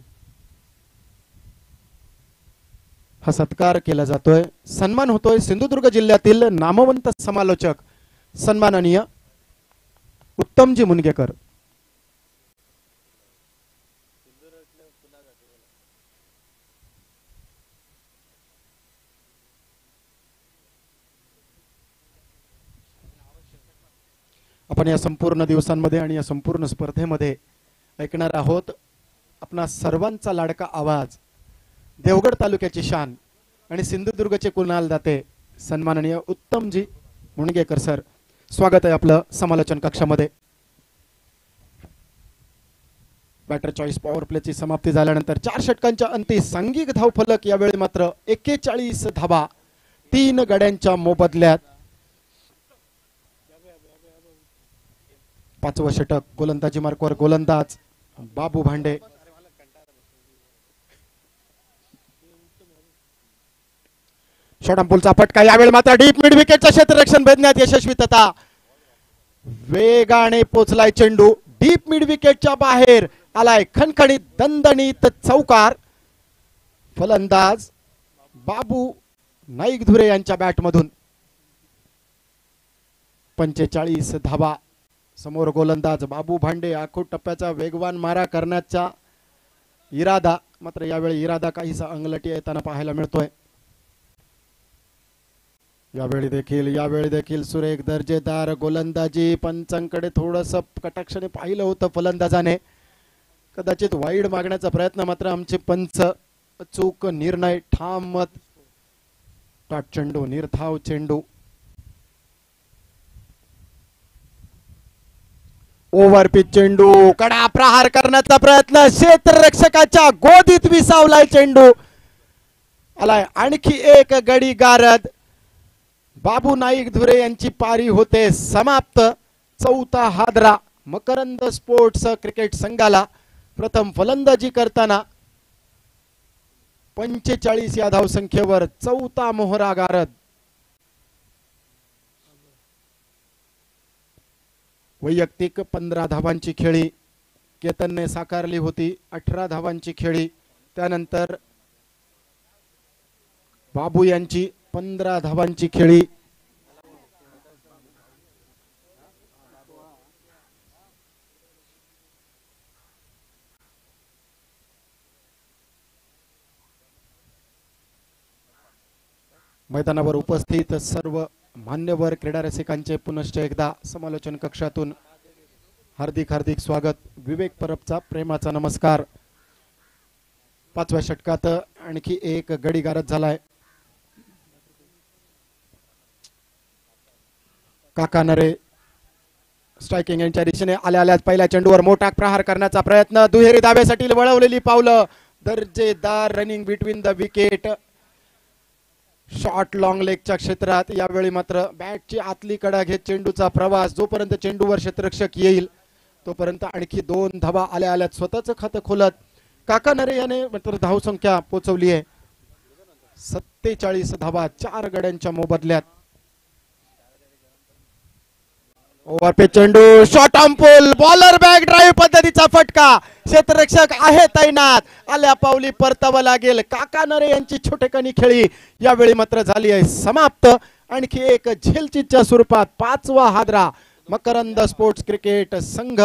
हा सत्कार केला जातोय। सन्मान होतोय सिंधुदुर्ग जिल्ह्यातील नामवंत समालोचक सन्माननीय उत्तमजी मुनगेकर। आपण या संपूर्ण दिवसांमध्ये आणि या संपूर्ण स्पर्धेमध्ये ऐकणार आहोत आपणा सर्वांचा लाडका आवाज, देवगड तालुक्याची शान आणि सिंधुदुर्गचे कुणाल दाते सन्माननीय उत्तमजी मुनगेकर सर, स्वागत आहे आपलं समालोचन कक्षामध्ये। बॅटर चॉईस पॉवर प्लेची समाप्ती झाल्यानंतर 4 षटकांच्या अंती सांघिक धावफलक यावेळी मात्र 41 धावा 3 गड्यांच्या मोबदल्यात। 5वं षटक, गोलंदाजी मार्कवर गोलंदाज बाबू भांडे। शॉट अंपूलचा फटका, यावेळी मात्र डीप मिड विकेटचं क्षेत्ररक्षण भेदण्यात यशस्वी तथा वेगाने पोचलाय चेंडू, डीप मिड विकेटच्या बाहेर आलाय खणखणीत दणदणीत चौकार। फलंदाज बाबू नाईक धुरे यांच्या बॅटमधून 45 धावा। समोर गोलंदाज बाबू भांडे, आखूट टप्प्याचा वेगवान मारा करण्याचा इरादा, मात्र यावेळी इरादा काहीसा अंगलटी येताना पाहायला मिळतोय। यावेळी देखील सुरेख दर्जेदार गोलंदाजी, पंचांकडे थोडंसं कटाक्षाने पाहिलं होतं फलंदाजाने, कदाचित वाईड मागण्याचा प्रयत्न, मात्र आमचे पंच अचूक निर्णय, ठाम मत, टॉट चेंडू, निर्धाव चेंडू। ओव्हर पिच चेंडू, कडा प्रहार करण्याचा प्रयत्न, क्षेत्ररक्षकाच्या गोदीत विसावलाय चेंडू. आलाय आणखी एक गडी गारद. बाबू नाईक धुरे यांची पारी होते समाप्त. चौथा हादरा मकरंद स्पोर्ट्स क्रिकेट संघाला. प्रथम फलंदाजी करताना 45 या धावसंख्येवर चौथा मोहरा गारद. वैयक्तिक 15 धावांची खेळी केतनने साकारली होती. 18 धावांची खेळी त्यानंतर बाबू यांची 15 धावांची खेळी. मैदानावर उपस्थित सर्व मान्यवर क्रीडा रसिकांचे पुनश्च एकदा समालोचन कक्षातून हार्दिक हार्दिक स्वागत. विवेक परबचा प्रेमाचा नमस्कार. 5व्या षटकात आणखी एक गडी गारद झालाय. काका नरे स्ट्रायकिंग यांच्या दिशेने आल्या पहिल्या चेंडूवर मोठा प्रहार करण्याचा प्रयत्न. दुहेरी धाब्यासाठी वळवलेली पावलं. दर्जेदार running between the wicket. Short long लेगच्या क्षेत्रात. यावेळी मात्र बॅटची आतली कडा घेत चेंडूचा प्रवास. जोपर्यंत चेंडूवर क्षेत्ररक्षक येईल तोपर्यंत आणखी 2 धावा आल्या स्वतःच खातं खोलत काका नरे याने मात्र धावसंख्या पोहोचवली आहे 47 धावा 4 गड्यांच्या मोबदल्यात. ओव्हर पे चेंडू, short on pull, bowler back drive पद्धतीचा फटका. क्षेत्ररक्षक आहे तैनात. आल्या पावली परतावा लागेल. काका नरे यांची छोटेकणी खेळी यावेळी मात्र झाली आहे समाप्त. आणखी एक झेलचीच्या स्वरूपात 5वा हादरा मकरंद स्पोर्ट्स क्रिकेट संघ.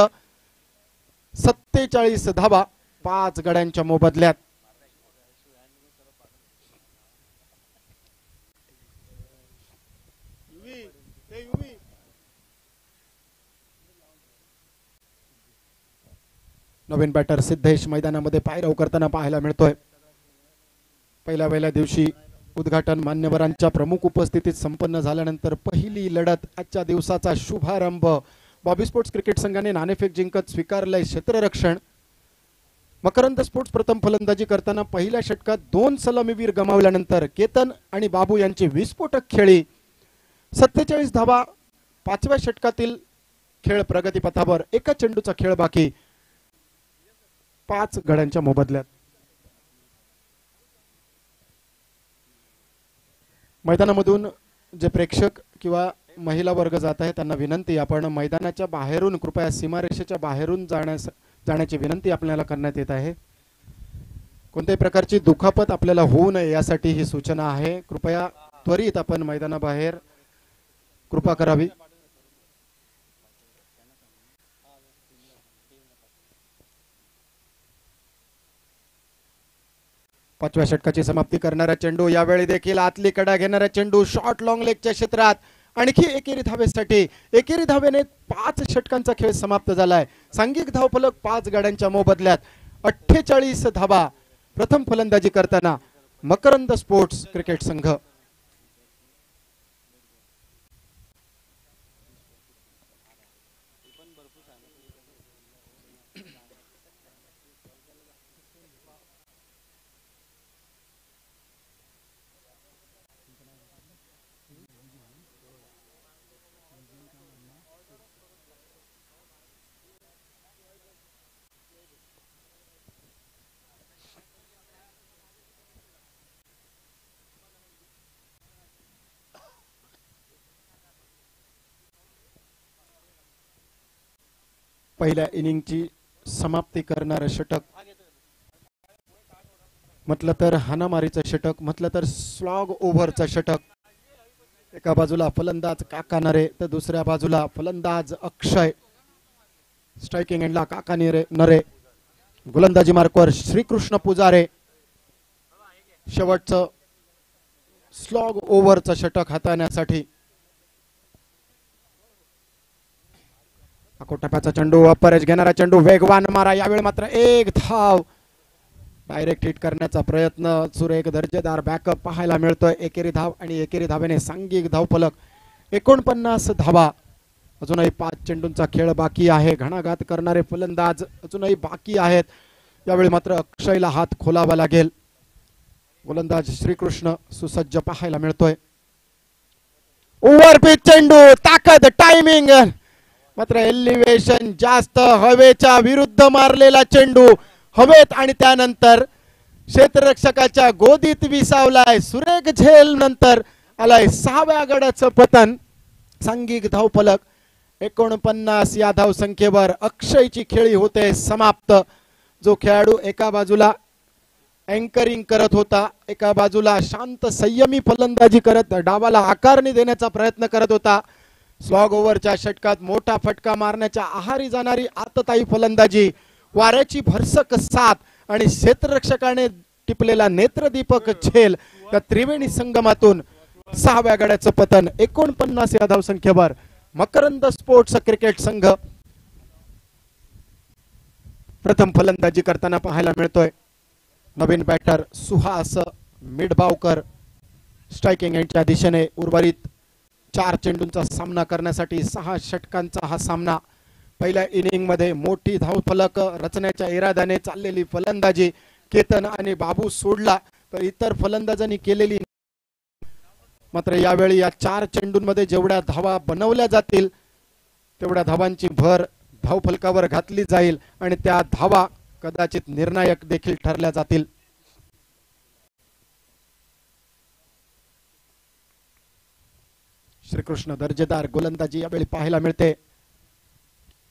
47 धावा 5 गड्यांच्या मोबदल्यात. नवीन बॅटर सिद्धेश मैदानामध्ये पायराव करताना पाहायला मिळतोय. पहिल्या दिवशी उद्घाटन मान्यवरांच्या प्रमुख उपस्थितीत संपन्न झाल्यानंतर पहिली लढत आजच्या दिवसाचा शुभारंभ. बॉबी स्पोर्ट्स क्रिकेट संघाने नाणेफेक जिंकत स्वीकारलंय क्षेत्ररक्षण. मकरंद स्पोर्ट्स प्रथम फलंदाजी करताना पहिल्या षटकात 2 सलामीवीर गमावल्यानंतर केतन आणि बाबू यांची विस्फोटक खेळी. 47 धावा 5व्या षटकातील खेळ प्रगतीपथावर. एका चेंडूचा खेळ बाकी. 5 गड्यांच्या मोबदल्यात. मैदानामधून जे प्रेक्षक किंवा महिला वर्ग जात आहे त्यांना विनंती, आपण मैदानाच्या बाहेरून कृपया सीमारेषेच्या बाहेरून जाण्याची विनंती आपल्याला करण्यात येत आहे. कोणत्याही प्रकारची दुखापत आपल्याला होऊ नये यासाठी ही सूचना आहे. कृपया त्वरित आपण मैदानाबाहेर कृपा करावी. पाचव्या षटकाची समाप्ती करणारा चेंडू. यावेळी देखील आतली कडा घेणारा चेंडू शॉर्ट लॉंग लेगच्या क्षेत्रात. आणखी एकेरी धावेसाठी. एकेरी धावेने 5 षटकांचा खेळ समाप्त झालाय. सांघिक धावफलक 5 गड्यांच्या मोबदल्यात. 48 धावा प्रथम फलंदाजी करताना मकरंद स्पोर्ट्स क्रिकेट संघ. पहिल्या इनिंगची समाप्ती करणारं षटक म्हटलं तर हाणामारीचं षटक, म्हटलं तर स्लॉग ओव्हरचं षटक. एका बाजूला फलंदाज काका नरे तर दुसऱ्या बाजूला फलंदाज अक्षय. स्ट्रायकिंग एंडला काका नरे, गोलंदाजी मार्कवर श्रीकृष्ण पुजारे. शेवटचं स्लॉग ओव्हरचं षटक हाताळण्यासाठी टप्प्याचा चेंडू, अप्पर एज घेणारा चेंडू, वेगवान मारा. यावेळी मात्र एक धाव. डायरेक्ट हिट करण्याचा प्रयत्न. सुरेख दर्जेदार बॅकअप पाहायला मिळतोय. एकेरी धाव आणि एकेरी धावेने सांघिक धावफलक 49 धावा अजूनही 5 चेंडूंचा खेळ बाकी आहे. घणाघात करणारे फलंदाज अजूनही बाकी आहेत. यावेळी मात्र अक्षयला हात खोलावा लागेल. गोलंदाज श्रीकृष्ण सुसज्ज पाहायला मिळतोय. ओव्हर पिच चेंडू, ताकद, टायमिंग, मात्र एलिव्हेशन जास्त, हवेच्या विरुद्ध मारलेला चेंडू हवेत आणि त्यानंतर क्षेत्ररक्षकाच्या गोदीत विसावलाय. सुरेख झेल नंतर आलाय 6व्या गडाचं पतन. सांघिक धावफलक 49 या धावसंख्येवर अक्षयची खेळी होते समाप्त. जो खेळाडू एका बाजूला अँकरिंग करत होता, एका बाजूला शांत संयमी फलंदाजी करत डावाला आकारणी देण्याचा प्रयत्न करत होता, स्लॉग ओव्हरच्या षटकात मोठा फटका मारण्याच्या आहारी जाणारी आतताई फलंदाजी, वाऱ्याची भरसक साथ आणि क्षेत्ररक्षकाने टिपलेला नेत्रदीपक झेल या त्रिवेणी संगमातून 6व्या गड्याचं पतन. 49 या धावसंख्येवर मकरंद स्पोर्ट्स क्रिकेट संघ प्रथम फलंदाजी करताना पाहायला मिळतोय. नवीन बॅटर सुहास मिडबावकर स्ट्रायकिंग एंडच्या दिशेने. उर्वरित 4 चेंडूंचा सामना करण्यासाठी 6 षटकांचा हा सामना. पहिल्या इनिंग मध्ये मोठी धावफलक रचण्याच्या इराद्याने चाललेली फलंदाजी केतन आणि बाबू सोडला, तर इतर फलंदाजांनी केलेली. मात्र यावेळी या 4 चेंडूंमध्ये जेवढ्या धावा बनवल्या जातील तेवढ्या धावांची भर धावफलकावर घातली जाईल आणि त्या धावा कदाचित निर्णायक देखील ठरल्या जातील. श्रीकृष्ण दर्जेदार गोलंदाजी यावेळी पाहायला मिळते.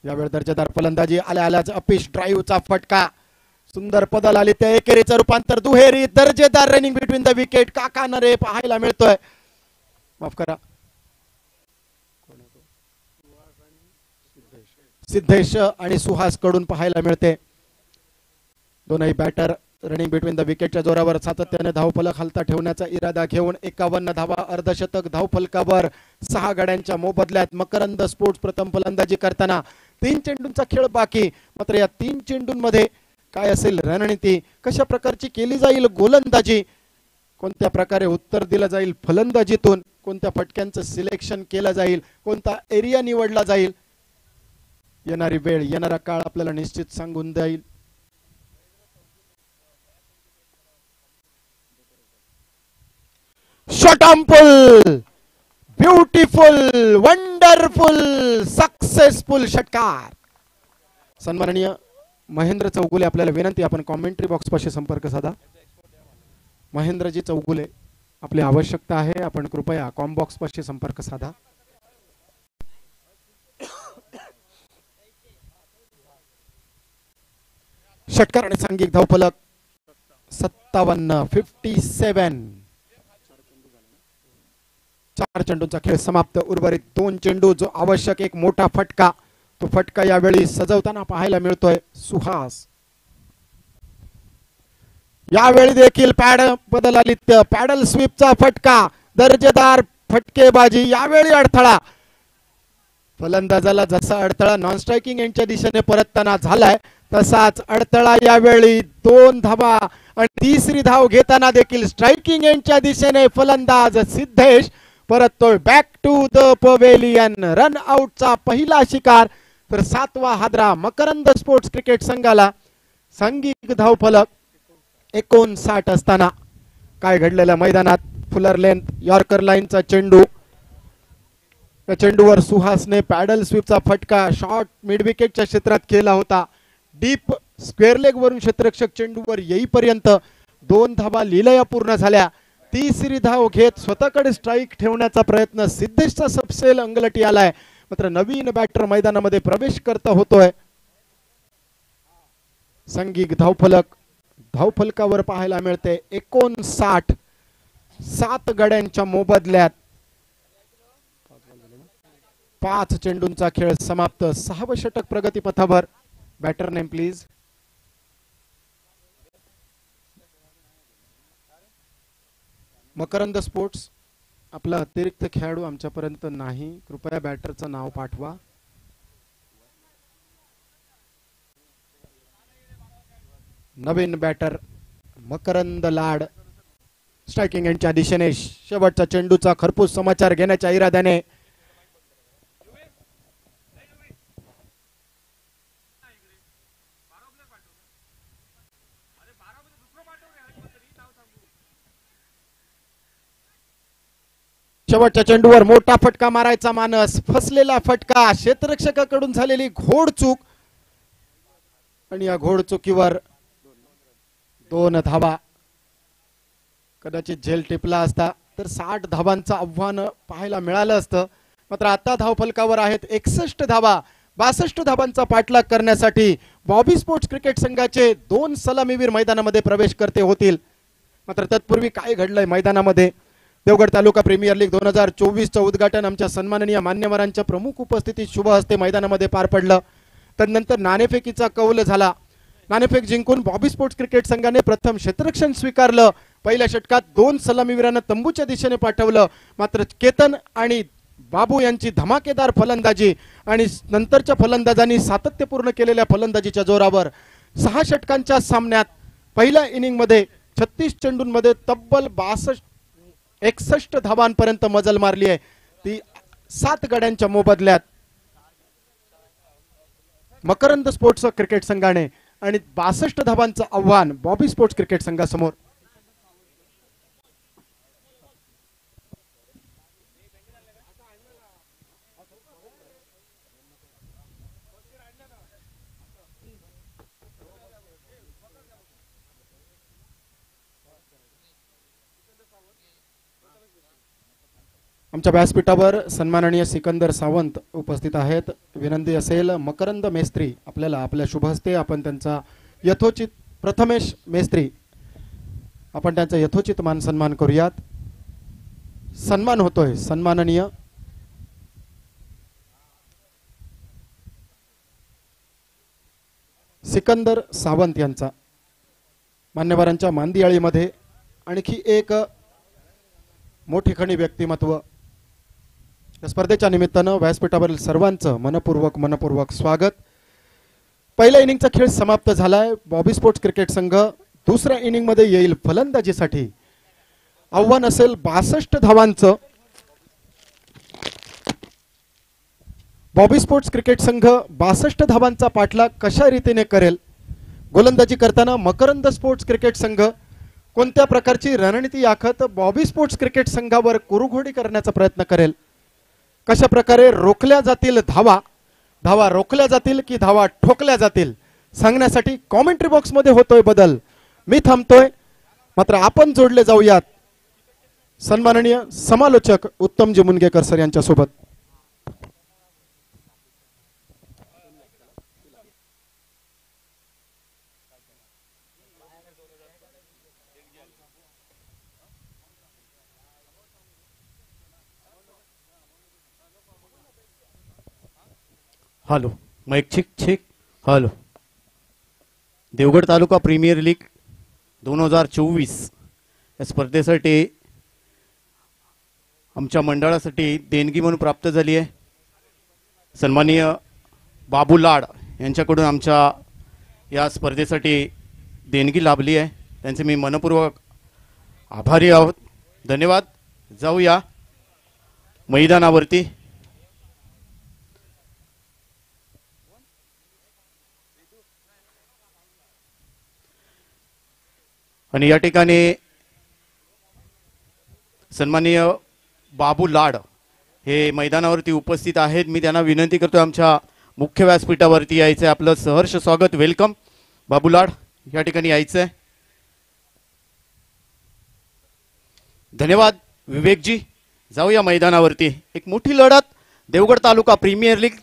यावेळी दर्जेदार फलंदाजी आल्या आल्याच अपिश ड्राईव्हचा फटका, सुंदर पदल आली त्या एकेरीचं रूपांतर दुहेरी. दर्जेदार रनिंग बिटवीन द विकेट काका नरे पाहायला मिळतोय. माफ करा, सिद्धेश आणि सुहास कडून पाहायला मिळते. दोनही बॅटर रनिंग बिटवीन द विकेटच्या जोरावर सातत्याने धावफलक हलता ठेवण्याचा इरादा घेऊन 51 धावा, अर्धशतक धावफलकावर 6 गड्यांच्या मोबदल्यात मकरंद स्पोर्ट्स प्रथम फलंदाजी करताना. 3 चेंडूंचा खेळ बाकी. मात्र या 3 चेंडूंमध्ये काय असेल रणनीती, कशा प्रकारची केली जाईल गोलंदाजी, कोणत्या प्रकारे उत्तर दिलं जाईल फलंदाजीतून, कोणत्या फटक्यांचं सिलेक्शन केलं जाईल, कोणता एरिया निवडला जाईल, येणारी वेळ येणारा काळ आपल्याला निश्चित सांगून देईल. Shot on pull, beautiful, wonderful, successful षटकार. सन्माननीय महेंद्र चौगुले आपल्याला विनंती, आपण कॉमेंट्री बॉक्स पाशी संपर्क साधा. महेंद्रजी चौगुले, आपली आवश्यकता आहे, आपण कृपया कॉम बॉक्स पाशी संपर्क साधा. षटकार आणि सांघिक धावफलक 57. 4 चेंडूंचा खेळ समाप्त. उर्वरित 2 चेंडू, जो आवश्यक एक मोठा फटका, तो फटका यावेळी सजवताना पाहायला मिळतोय सुहास. यावेळी देखील बदल आली, पॅडल स्वीपचा फटका, दर्जेदार फटकेबाजी. यावेळी अडथळा, फलंदाजाला जसा अडथळा नॉन स्ट्रायकिंग एंडच्या दिशेने परतताना झालाय तसाच अडथळा यावेळी 2 धावा आणि 3री धाव घेताना देखील स्ट्रायकिंग एंडच्या दिशेने फलंदाज सिद्धेश परततोय. Back to the pavilion. Run आउटचा पहिला शिकार, तर 7वा हादरा मकरंद स्पोर्ट्स क्रिकेट संघाला. सांघिक धावफलक 59 असताना काय घडलेल्या मैदानात. फुलर लेंथ यॉर्कर लाईनचा चेंडू, त्या चेंडूवर सुहासने पॅडल स्वीपचा फटका शॉर्ट मिड विकेटच्या क्षेत्रात केला होता. डीप स्क्वेअर लेग वरून क्षेत्ररक्षक चेंडूवर येईपर्यंत 2 धावा लीलया पूर्ण झाल्या. 3री धाव घेत स्वतःकडे स्ट्राईक ठेवण्याचा प्रयत्न सिद्धेशचा सबसेल अंगलटी आलाय. मात्र नवीन बॅटर मैदानामध्ये प्रवेश करता होतोय. सांघिक धावफलक धावफलकावर पाहायला मिळते 59. 7 गड्यांच्या मोबदल्यात 5 चेंडूंचा खेळ समाप्त. 6वं षटक प्रगतीपथावर. Batter name please. Makarand sports, आपला अतिरिक्त खेळाडू आमच्यापर्यंत नाही, कृपया बॅटरचं नाव पाठवा. नवीन बॅटर मकरंद लाड स्ट्रायकिंग एंडच्या दिशेने. शेवटचा चेंडूचा खरपूस समाचार घेण्याच्या इराद्याने शेवटच्या चेंडूवर मोठा फटका मारायचा मानस, फसलेला फटका, क्षेत्ररक्षकाकडून झालेली घोडचूक आणि या घोडचुकीवर 2 धावा. कदाचित झेल टिपला असता तर 60 धावांचं आव्हान पाहायला मिळालं असतं. मात्र आता धावफलकावर आहेत 61 धावा. 62 धावांचा पाठलाग करण्यासाठी बॉबी स्पोर्ट्स क्रिकेट संघाचे 2 सलामीवीर मैदानामध्ये प्रवेश करते होतील. मात्र तत्पूर्वी काय घडलंय मैदानामध्ये? देवगड तालुका प्रीमियर लीग 2024चं उद्घाटन आमच्या सन्माननीय मान्यवरांच्या प्रमुख उपस्थितीत शुभ हस्ते मैदानामध्ये पार पडलं. तदनंतर नाणेफेकीचा कौल झाला. नाणेफेक जिंकून बॉबी स्पोर्ट्स क्रिकेट संघाने प्रथम क्षेत्ररक्षण स्वीकारलं. पहिल्या षटकात 2 सलामीवीरांना तंबूच्या दिशेने पाठवलं. मात्र केतन आणि बाबू यांची धमाकेदार फलंदाजी आणि नंतरच्या फलंदाजांनी सातत्यपूर्ण केलेल्या फलंदाजीच्या जोरावर 6 षटकांच्या सामन्यात पहिल्या इनिंगमध्ये 36 चेंडूंमध्ये तब्बल 61 धावांपर्यंत मजल मारली आहे. ती 7 गड्यांच्या मोबदल्यात मकरंद स्पोर्ट्स क्रिकेट संघाने आणि 62 धावांचं आव्हान बॉबी स्पोर्ट्स क्रिकेट संघासमोर. आमच्या व्यासपीठावर सन्माननीय सिकंदर सावंत उपस्थित आहेत. विनंती असेल मकरंद मेस्त्री आपल्याला आपल्या शुभहस्ते आपण त्यांचा यथोचित, प्रथमेश मेस्त्री आपण त्यांचा यथोचित मान सन्मान करूयात. सन्मान होतोय सन्माननीय सिकंदर सावंत यांचा. मान्यवरांच्या मांदियाळीमध्ये आणखी एक मोठीखणी व्यक्तिमत्व. या स्पर्धेच्या निमित्तानं व्यासपीठावरील सर्वांचं मनपूर्वक स्वागत. पहिल्या इनिंगचा खेळ समाप्त झालाय. बॉबी स्पोर्ट्स क्रिकेट संघ दुसऱ्या इनिंग मध्ये येईल फलंदाजीसाठी. आव्हान असेल 62 धावांचं. बॉबी स्पोर्ट्स क्रिकेट संघ 62 धावांचा पाठलाग कशा रीतीने करेल? गोलंदाजी करताना मकरंद स्पोर्ट्स क्रिकेट संघ कोणत्या प्रकारची रणनीती आखत बॉबी स्पोर्ट्स क्रिकेट संघावर कुरुघोडी करण्याचा प्रयत्न करेल? कशा प्रकारे रोखल्या जातील धावा? धावा रोखल्या जातील की धावा ठोकल्या जातील सांगण्यासाठी कॉमेंट्री बॉक्स मध्ये होतोय बदल. मी थांबतोय. मात्र आपण जोडले जाऊयात सन्माननीय समालोचक उत्तमजी मुनगेकर सर यांच्या सोबत. Hello, mike check check. Hello. Devgad taluka premier league 2024 या स्पर्धेसाठी आमच्या मंडळासाठी देणगी म्हणून प्राप्त झाली आहे. सन्माननीय बाबू लाड यांच्याकडून आमच्या या स्पर्धेसाठी देणगी लाभली आहे. त्यांचे मी मनपूर्वक आभारी आहोत. धन्यवाद. जाऊया मैदानावरती. आणि या ठिकाणी सन्माननीय बाबू लाड हे मैदानावरती उपस्थित आहेत. मी त्यांना विनंती करतो आमच्या मुख्य व्यासपीठावरती यायचं आहे. आपलं सहर्ष स्वागत. वेलकम बाबू लाड, या ठिकाणी यायचं आहे. धन्यवाद विवेकजी. जाऊया मैदानावरती. एक मोठी लढत देवगड तालुका प्रीमियर लीग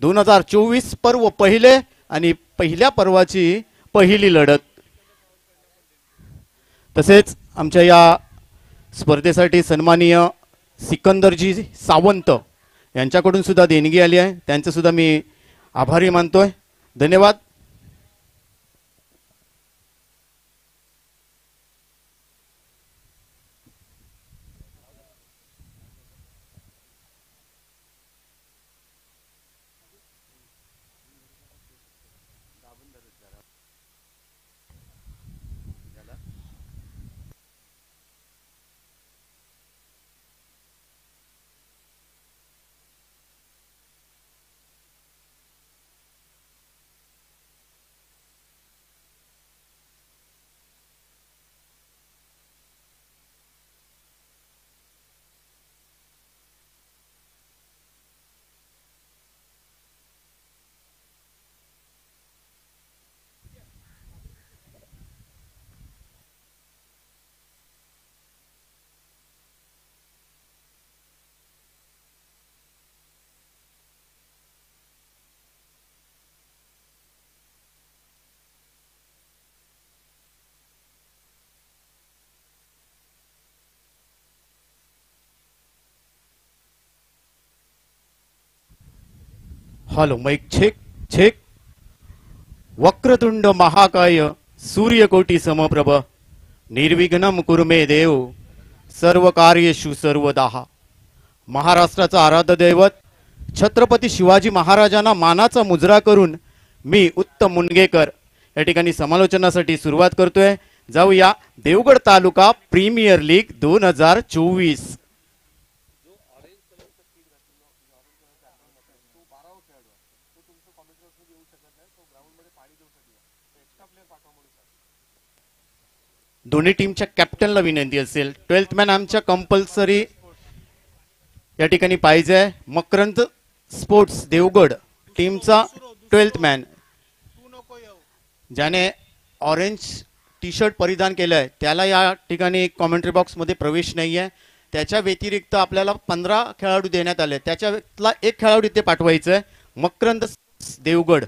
2024 पर्व पहिले आणि पहिल्या पर्वाची पहिली लढत. तसेच आमच्या या स्पर्धेसाठी सन्माननीय सिकंदरजी सावंत यांच्याकडून सुद्धा देणगी आली आहे. त्यांचे सुद्धा मी आभारी मानतोय. धन्यवाद. Hello mike check check. वक्रतुंड महाकाय सूर्यकोटी समप्रभ निर्विघ्नम कुरु मे देव सर्व कार्येषु सर्वदा. महाराष्ट्राचं आराध्य दैवत छत्रपती शिवाजी महाराजांना मानाचा मुजरा करून मी उत्तम मुनगेकर या ठिकाणी समालोचनासाठी सुरुवात करतोय. जाऊया देवगड तालुका प्रीमियर लीग 2024. दोन्ही टीमच्या कॅप्टनला विनंती असेल. 12th मॅन आमच्या कंपल्सरी या ठिकाणी पाहिजे. मकरंद स्पोर्ट्स देवगड टीमचा 12th मॅन ज्याने ऑरेंज टी शर्ट परिधान केलंय त्याला या ठिकाणी कॉमेंट्री बॉक्स मध्ये प्रवेश नाहीये. त्याच्या व्यतिरिक्त आपल्याला 15 खेळाडू देण्यात आले. त्याच्यातला एक खेळाडू इथे पाठवायचा आहे. मकरंद देवगड.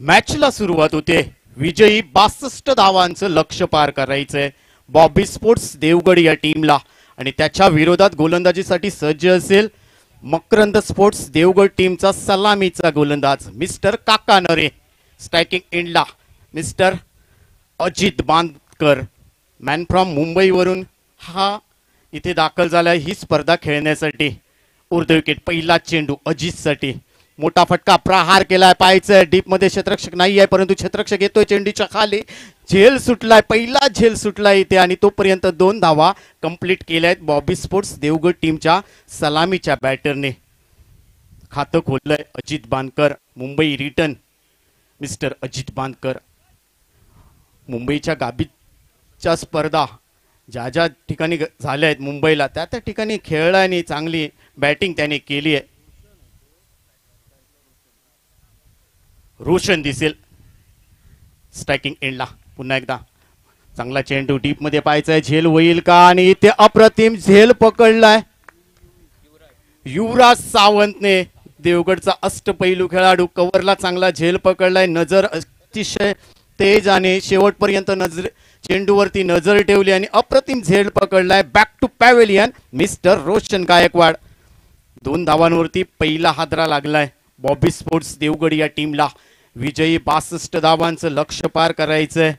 मॅचला सुरुवात होते. विजयी 62 धावांचं लक्ष्य पार करायचंय बॉबी स्पोर्ट्स देवगड या टीमला आणि त्याच्या विरोधात गोलंदाजीसाठी सज्ज असेल मकरंद स्पोर्ट्स देवगड टीमचा सलामीचा गोलंदाज मिस्टर काका नरे. स्ट्रायकिंग एंडला mister Ajit Bandkar man from मुंबईवरून हा इथे दाखल झाला ही स्पर्धा खेळण्यासाठी. उर्ध्व विकेट पहिला चेंडू अजितसाठी. मोठा फटका प्रहार केलाय. पाहायचंय डीप मध्ये क्षेत्ररक्षक नाही आहे परंतु क्षेत्ररक्षक येतोय चेंडूच्या खाली. झेल सुटलाय. पहिला झेल सुटलाय इथे आणि तोपर्यंत 2 धावा कंप्लीट केल्यात बॉबी स्पोर्ट्स देवगड टीमच्या सलामीच्या बॅटरने. खातं खोललंय अजित बांदकर. Mumbai return mister Ajit Bandkar. मुंबईच्या गाभीच्या स्पर्धा ज्या ज्या ठिकाणी झाल्या आहेत मुंबईला त्या त्या ठिकाणी खेळलाय आणि चांगली बॅटिंग त्याने केली आहे. रोशन दिसेल स्ट्रायकिंग एंडला. पुन्हा एकदा चांगला चेंडू डीप मध्ये पाहायचा. झेल होईल का आणि इथे अप्रतिम झेल पकडलाय युवराज सावंतने. देवगडचा अष्टपैलू खेळाडू कव्हरला चांगला झेल पकडलाय. नजर अतिशय तेज आणि शेवटपर्यंत नजर चेंडूवरती नजर ठेवली आणि अप्रतिम झेल पकडलाय. Back to pavilion mister Roshan Gaikwad. 2 धावांवरती पहिला हादरा लागलाय बॉबी स्पोर्ट्स देवगड या टीमला. विजयी 62 धावांचं लक्ष्य पार करायचंय.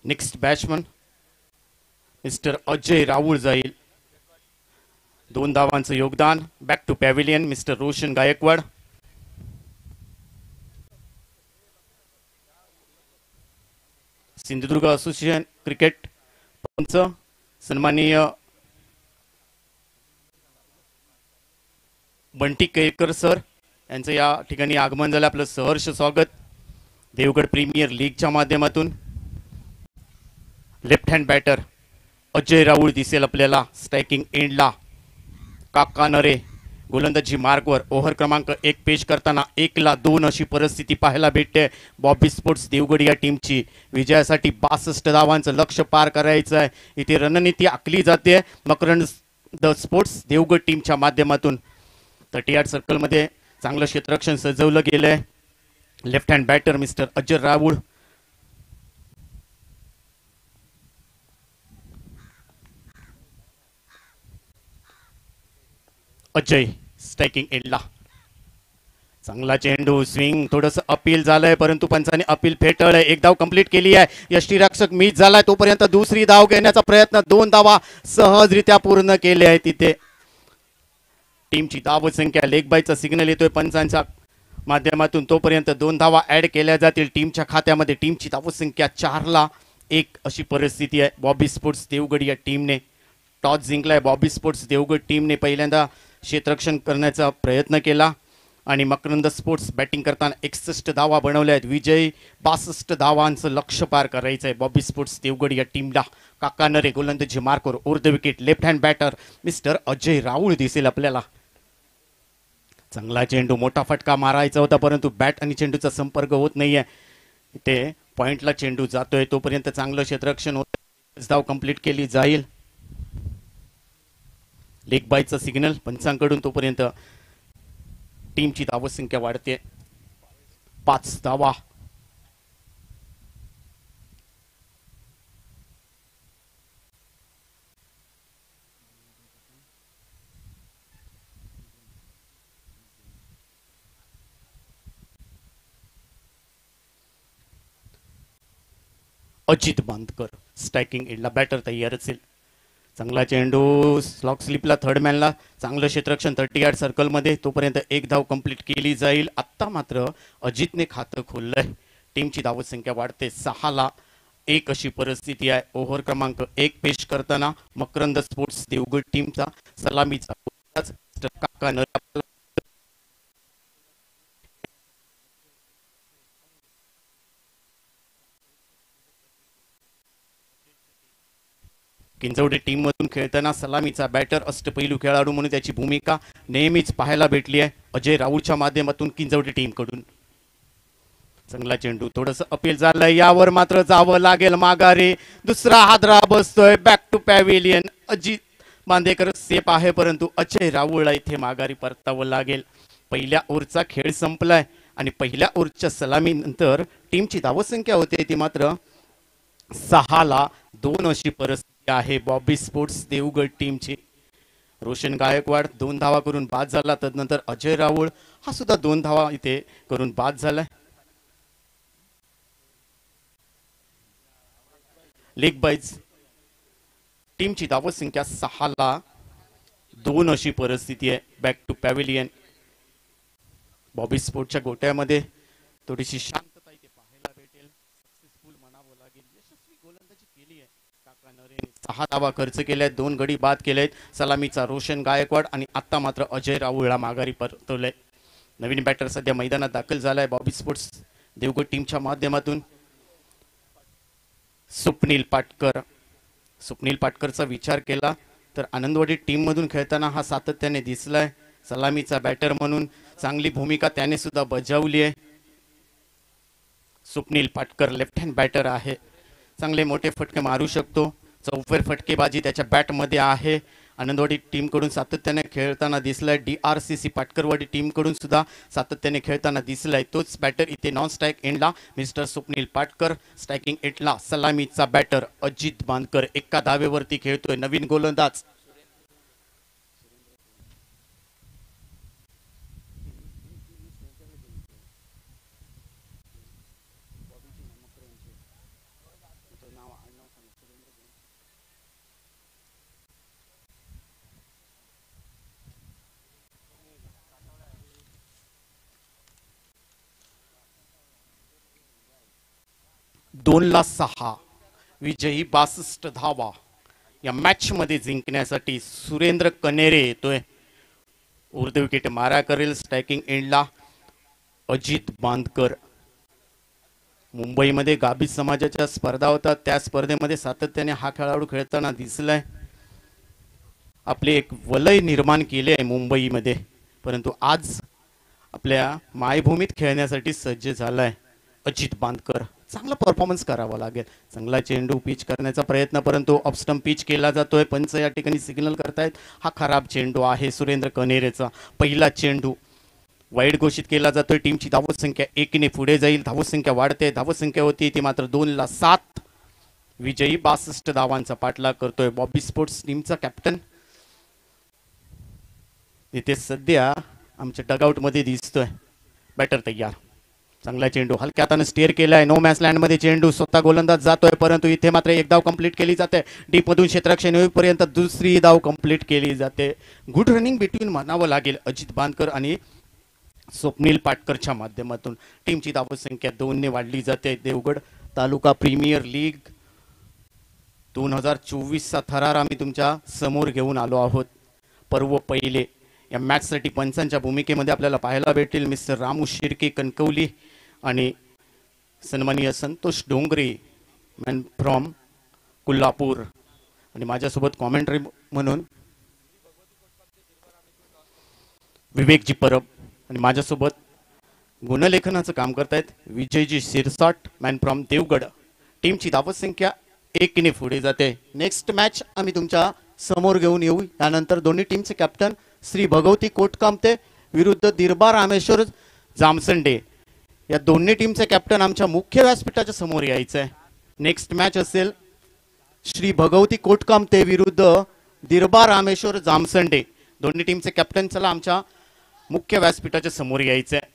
Next batsman mister Ajay Raul जाईल. 2 धावांचं योगदान. Back to pavilion mister Roshan Gaikwad. Sindhudurg association cricket पंच सन्माननीय बंटी केळकर सर यांचं या ठिकाणी आगमन झालं. आपलं सहर्ष स्वागत देवगड प्रीमियर लीगच्या माध्यमातून. Left hand batter Ajay Raul दिसेल आपल्याला स्ट्रायकिंग एंडला. काका नरे गोलंदाजी मार्कवर. ओव्हर क्रमांक 1 पेश करताना 1-2 अशी परिस्थिती पाहायला भेटते बॉबी स्पोर्ट्स देवगड या टीमची. विजयासाठी 62 धावांचं लक्ष्य पार करायचं आहे. इथे रणनीती आखली जाते मकरंद द स्पोर्ट्स देवगड टीमच्या माध्यमातून. 38 सर्कलमध्ये चांगलं क्षेत्ररक्षण सजवलं गेलंय. Left hand batter mister Ajay Raul. Ajay striking एंडला. चांगला चेंडू स्विंग थोडस अपील झालंय परंतु पंचाने अपील फेटाळलंय. 1 धाव कंप्लीट केली आहे. यष्टीरक्षक मिस झालाय तोपर्यंत दुसरी धाव घेण्याचा प्रयत्न. 2 धावा सहजरित्या पूर्ण केले आहे. तिथे टीमची धाव संख्या लेग बायचा सिग्नल येतोय पंचांच्या माध्यमातून. तोपर्यंत 2 धावा ऍड केल्या जातील टीमच्या खात्यामध्ये. टीमची धाव संख्या 4-1 अशी परिस्थिती आहे बॉबी स्पोर्ट्स देवगड या टीमने. टॉस जिंकलाय बॉबी स्पोर्ट्स देवगड टीमने पहिल्यांदा क्षेत्ररक्षण करण्याचा प्रयत्न केला आणि मकरंद स्पोर्ट्स बॅटिंग करताना 61 धावा बनवल्या आहेत. विजयी 62 धावांचं लक्ष्य पार करायचं आहे बॉबी स्पोर्ट्स देवगड या टीमला. काका नरे गोलंदाजी मार्कवर over the wicket left hand batter mister Ajay Raul दिसेल आपल्याला. चांगला चेंडू, मोठा फटका मारायचा होता परंतु बॅट आणि चेंडूचा संपर्क होत नाहीये. इथे पॉइंटला चेंडू जातोय तोपर्यंत चांगलं क्षेत्ररक्षण होत. धाव कंप्लीट केली जाईल. लेग बायचा सिग्नल पंचांकडून तोपर्यंत टीमची धावसंख्या वाढते. 5 धावा. अजित बांदकर स्ट्रायकिंग एंडला बॅटर तयार असेल. चांगला चेंडू स्लॉक स्लिपला थर्ड मॅनला. चांगलं क्षेत्ररक्षण 30 यार्ड सर्कलमध्ये तोपर्यंत 1 धाव कंप्लीट केली जाईल. आत्ता मात्र अजितने खातं खोललंय. टीमची धावसंख्या वाढते 6-1 अशी परिस्थिती आहे. ओव्हर क्रमांक 1 पेश करताना मकरंद स्पोर्ट्स देवगड टीमचा सलामीचा काका नरे किंजवडे टीम मधून खेळताना सलामीचा बॅटर अष्टपैलू खेळाडू म्हणून त्याची भूमिका नेहमीच पाहायला भेटली आहे अजय राऊळच्या माध्यमातून किंजवडे टीम कडून. चांगला चेंडू, थोडंसं अपील झालंय, यावर मात्र जावं लागेल माघारी. दुसरा हादरा बसतोय. Back to pavilion. Ajit Bandekar safe आहे परंतु अजय राऊळला इथे माघारी परतावं लागेल. पहिल्या ओव्हरचा खेळ संपलाय आणि पहिल्या ओव्हरच्या सलामीनंतर टीमची धावसंख्या होते ती मात्र 6-2 अशी परिस्थिती आहे बॉबी स्पोर्ट्स देवगड टीमची. रोशन गायकवाड 2 धावा करून बाद झाला. तदनंतर अजय राऊळ हा सुद्धा 2 धावा इथे करून बाद झालाय. लेग बाईज टीमची धावसंख्या 6-2 अशी परिस्थिती आहे. Back to pavilion. बॉबी स्पोर्ट्सच्या गोट्यामध्ये थोडीशी शांतता इथे पाहायला भेटेल. सक्सेसफुल म्हणावं लागेल. यशस्वी गोलंदाजी केली आहे काका नरेने. 6 धावा खर्च केल्या आहेत, 2 गडी बाद केले आहेत. सलामीचा रोशन गायकवाड आणि आता मात्र अजय राऊळला माघारी परतवलंय. नवीन बॅटर सध्या मैदानात दाखल झालाय बॉबी स्पोर्ट्स देवगड टीमच्या माध्यमातून. स्वप्नील पाटकर. स्वप्नील पाटकरचा विचार केला तर आनंदवाडी टीम मधून खेळताना हा सातत्याने दिसलाय. सलामीचा बॅटर म्हणून चांगली भूमिका त्याने सुद्धा बजावली आहे. Swapnil Patkar left hand batter आहे. चांगले मोठे फटके मारू शकतो. चौफेर फटकेबाजी त्याच्या बॅटमध्ये आहे. आनंदवाडी टीम कडून सातत्याने खेळताना दिसलाय. DRCC पाटकरवाडी टीम कडून सुद्धा सातत्याने खेळताना दिसलाय. तोच बॅटर इथे नॉन स्ट्राईक एंडला मिस्टर स्वप्नील पाटकर. स्ट्रायकिंग एंडला सलामीचा बॅटर अजित बांदकर. एका धावेवरती खेळतोय नवीन गोलंदाज. दोनला 6 विजयी 62 धावा या मॅच मध्ये जिंकण्यासाठी सुरेंद्र कनेरे येतोय. उर्ध विकेट मारा करेल. स्ट्रायकिंग एंडला अजित बांदकर. मुंबईमध्ये गाभी समाजाच्या स्पर्धा होतात त्या स्पर्धेमध्ये सातत्याने हा खेळाडू खेळताना दिसलाय. आपले एक वलय निर्माण केले आहे मुंबईमध्ये परंतु आज आपल्या मायभूमीत खेळण्यासाठी सज्ज झालाय अजित बांदकर. चांगला परफॉर्मन्स करावा लागेल. चांगला चेंडू पिच करण्याचा प्रयत्न परंतु ऑफस्टंप पिच केला जातोय. पंच या ठिकाणी सिग्नल करतायत हा खराब चेंडू आहे सुरेंद्र कनेरेचा. पहिला चेंडू वाईड घोषित केला जातोय. टीमची धावसंख्या 1 पुढे जाईल. धावसंख्या वाढते. धावसंख्या होती ती मात्र 2-7. विजयी 62 धावांचा पाठलाग करतोय बॉबी स्पोर्ट्स टीमचा कॅप्टन. इथे सध्या आमच्या डगआउट मध्ये दिसतोय. बॅटर तयार. चांगला चेंडू हलक्या हाताने स्टेअर केलाय. नो मॅच लँड मध्ये चेंडू स्वतः गोलंदाज जातोय परंतु इथे मात्र 1 धाव कंप्लीट केली जाते. डीप मधून क्षेत्ररक्षण होईपर्यंत दुसरी धाव कंप्लीट केली जाते. गुड रनिंग बिटवीन म्हणावं लागेल अजित बांदकर आणि स्वप्नील पाटकरच्या माध्यमातून. टीमची धावसंख्या 2 ने वाढली जाते. देवगड तालुका प्रीमियर लीग 2024चा थरार आम्ही तुमच्या समोर घेऊन आलो आहोत. पर्व पहिले या मॅचसाठी पंचांच्या भूमिकेमध्ये आपल्याला पाहायला भेटेल मिस्टर रामू शिर्के कणकवली आणि सन्माननीय संतोष डोंगरे मॅन फ्रॉम कोल्हापूर आणि माझ्यासोबत कॉमेंट्री म्हणून विवेकजी परब आणि माझ्यासोबत गुणलेखनाचं काम करतायत विजयजी शिरसाट मॅन फ्रॉम देवगड. टीमची धावसंख्या 1 पुढे जाते. नेक्स्ट मॅच आम्ही तुमच्या समोर घेऊन येऊ. त्यानंतर दोन्ही टीमचे कॅप्टन श्री भगवती कोटकामते विरुद्ध दिरबा रामेश्वर जामसंडे या दोन्ही टीमचे कॅप्टन आमच्या मुख्य व्यासपीठाच्या समोर यायचं आहे. नेक्स्ट मॅच असेल श्री भगवती कोटकामते विरुद्ध दिरबा रामेश्वर जामसंडे. दोन्ही टीमचे कॅप्टन चला आमच्या मुख्य व्यासपीठाच्या समोर यायचं आहे.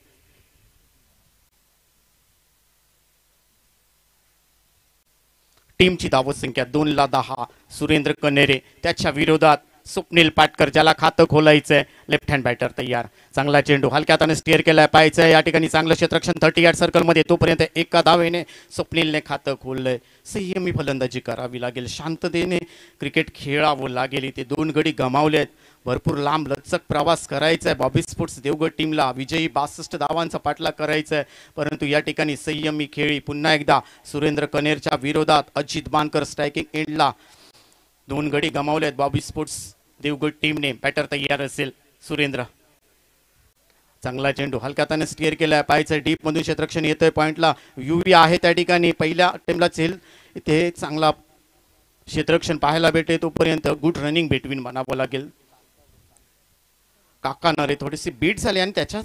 टीमची धावसंख्या 2-10. सुरेंद्र कनेरे त्याच्या विरोधात स्वप्नील पाटकर ज्याला खातं खोलायचंय. लेफ्ट हँड बॅटर तयार. चांगला चेंडू हलक्या हाताने स्टीअर केलाय. पाहायचंय या ठिकाणी चांगलं क्षेत्ररक्षण 30 यार्ड सर्कलमध्ये. तोपर्यंत एका धावेने स्वप्नीलने खातं खोललंय. संयमी फलंदाजी करावी लागेल. शांततेने क्रिकेट खेळावं लागेल. इथे 2 गडी गमावले आहेत. भरपूर लांब लचक प्रवास करायचा आहे. बॉबी स्पोर्ट्स देवगड टीमला विजयी 62 धावांचा पाठलाग करायचा आहे. परंतु या ठिकाणी संयमी खेळी पुन्हा एकदा सुरेंद्र कनेरच्या विरोधात. अजित बानकर स्ट्रायकिंग एंडला. 2 गडी गमावले आहेत बॉबी स्पोर्ट्स देवगड टीमने. बॅटर तयार असेल सुरेंद्र. चांगला चेंडू हलक्या हाताने स्टीअर केलाय. पाहायचं डीप मधून क्षेत्ररक्षण येतोय. पॉइंटला युवी आहे त्या ठिकाणी. पहिल्या टीमला चेल इथे चांगला क्षेत्ररक्षण पाहायला भेटे. तोपर्यंत गुड रनिंग बिटवीन म्हणावं लागेल. काका नरे थोडीशी बीट झाली आणि त्याचा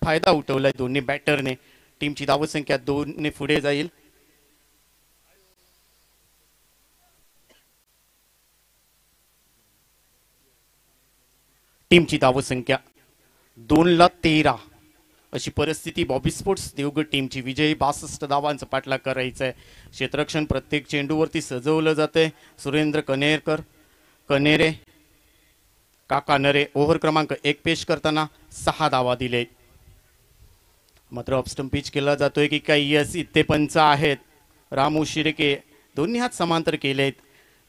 फायदा उठवलाय दोन्ही बॅटरने. टीमची धावसंख्या 2 ने पुढे जाईल. टीमची धावसंख्या 2-13 अशी परिस्थिती बॉबी स्पोर्ट्स देवगड टीमची. विजयी 62 धावांचा पाठलाग करायचा आहे. क्षेत्ररक्षण प्रत्येक चेंडूवरती सजवलं जातंय. सुरेंद्र कनेरे काका नरे ओव्हर क्रमांक 1 पेश करताना 6 धावा दिले. मात्र ऑफस्टंप पिच केला जातोय की काही यस इथे पंच आहेत. रामू शिर्के दोन्ही हात समांतर केलेत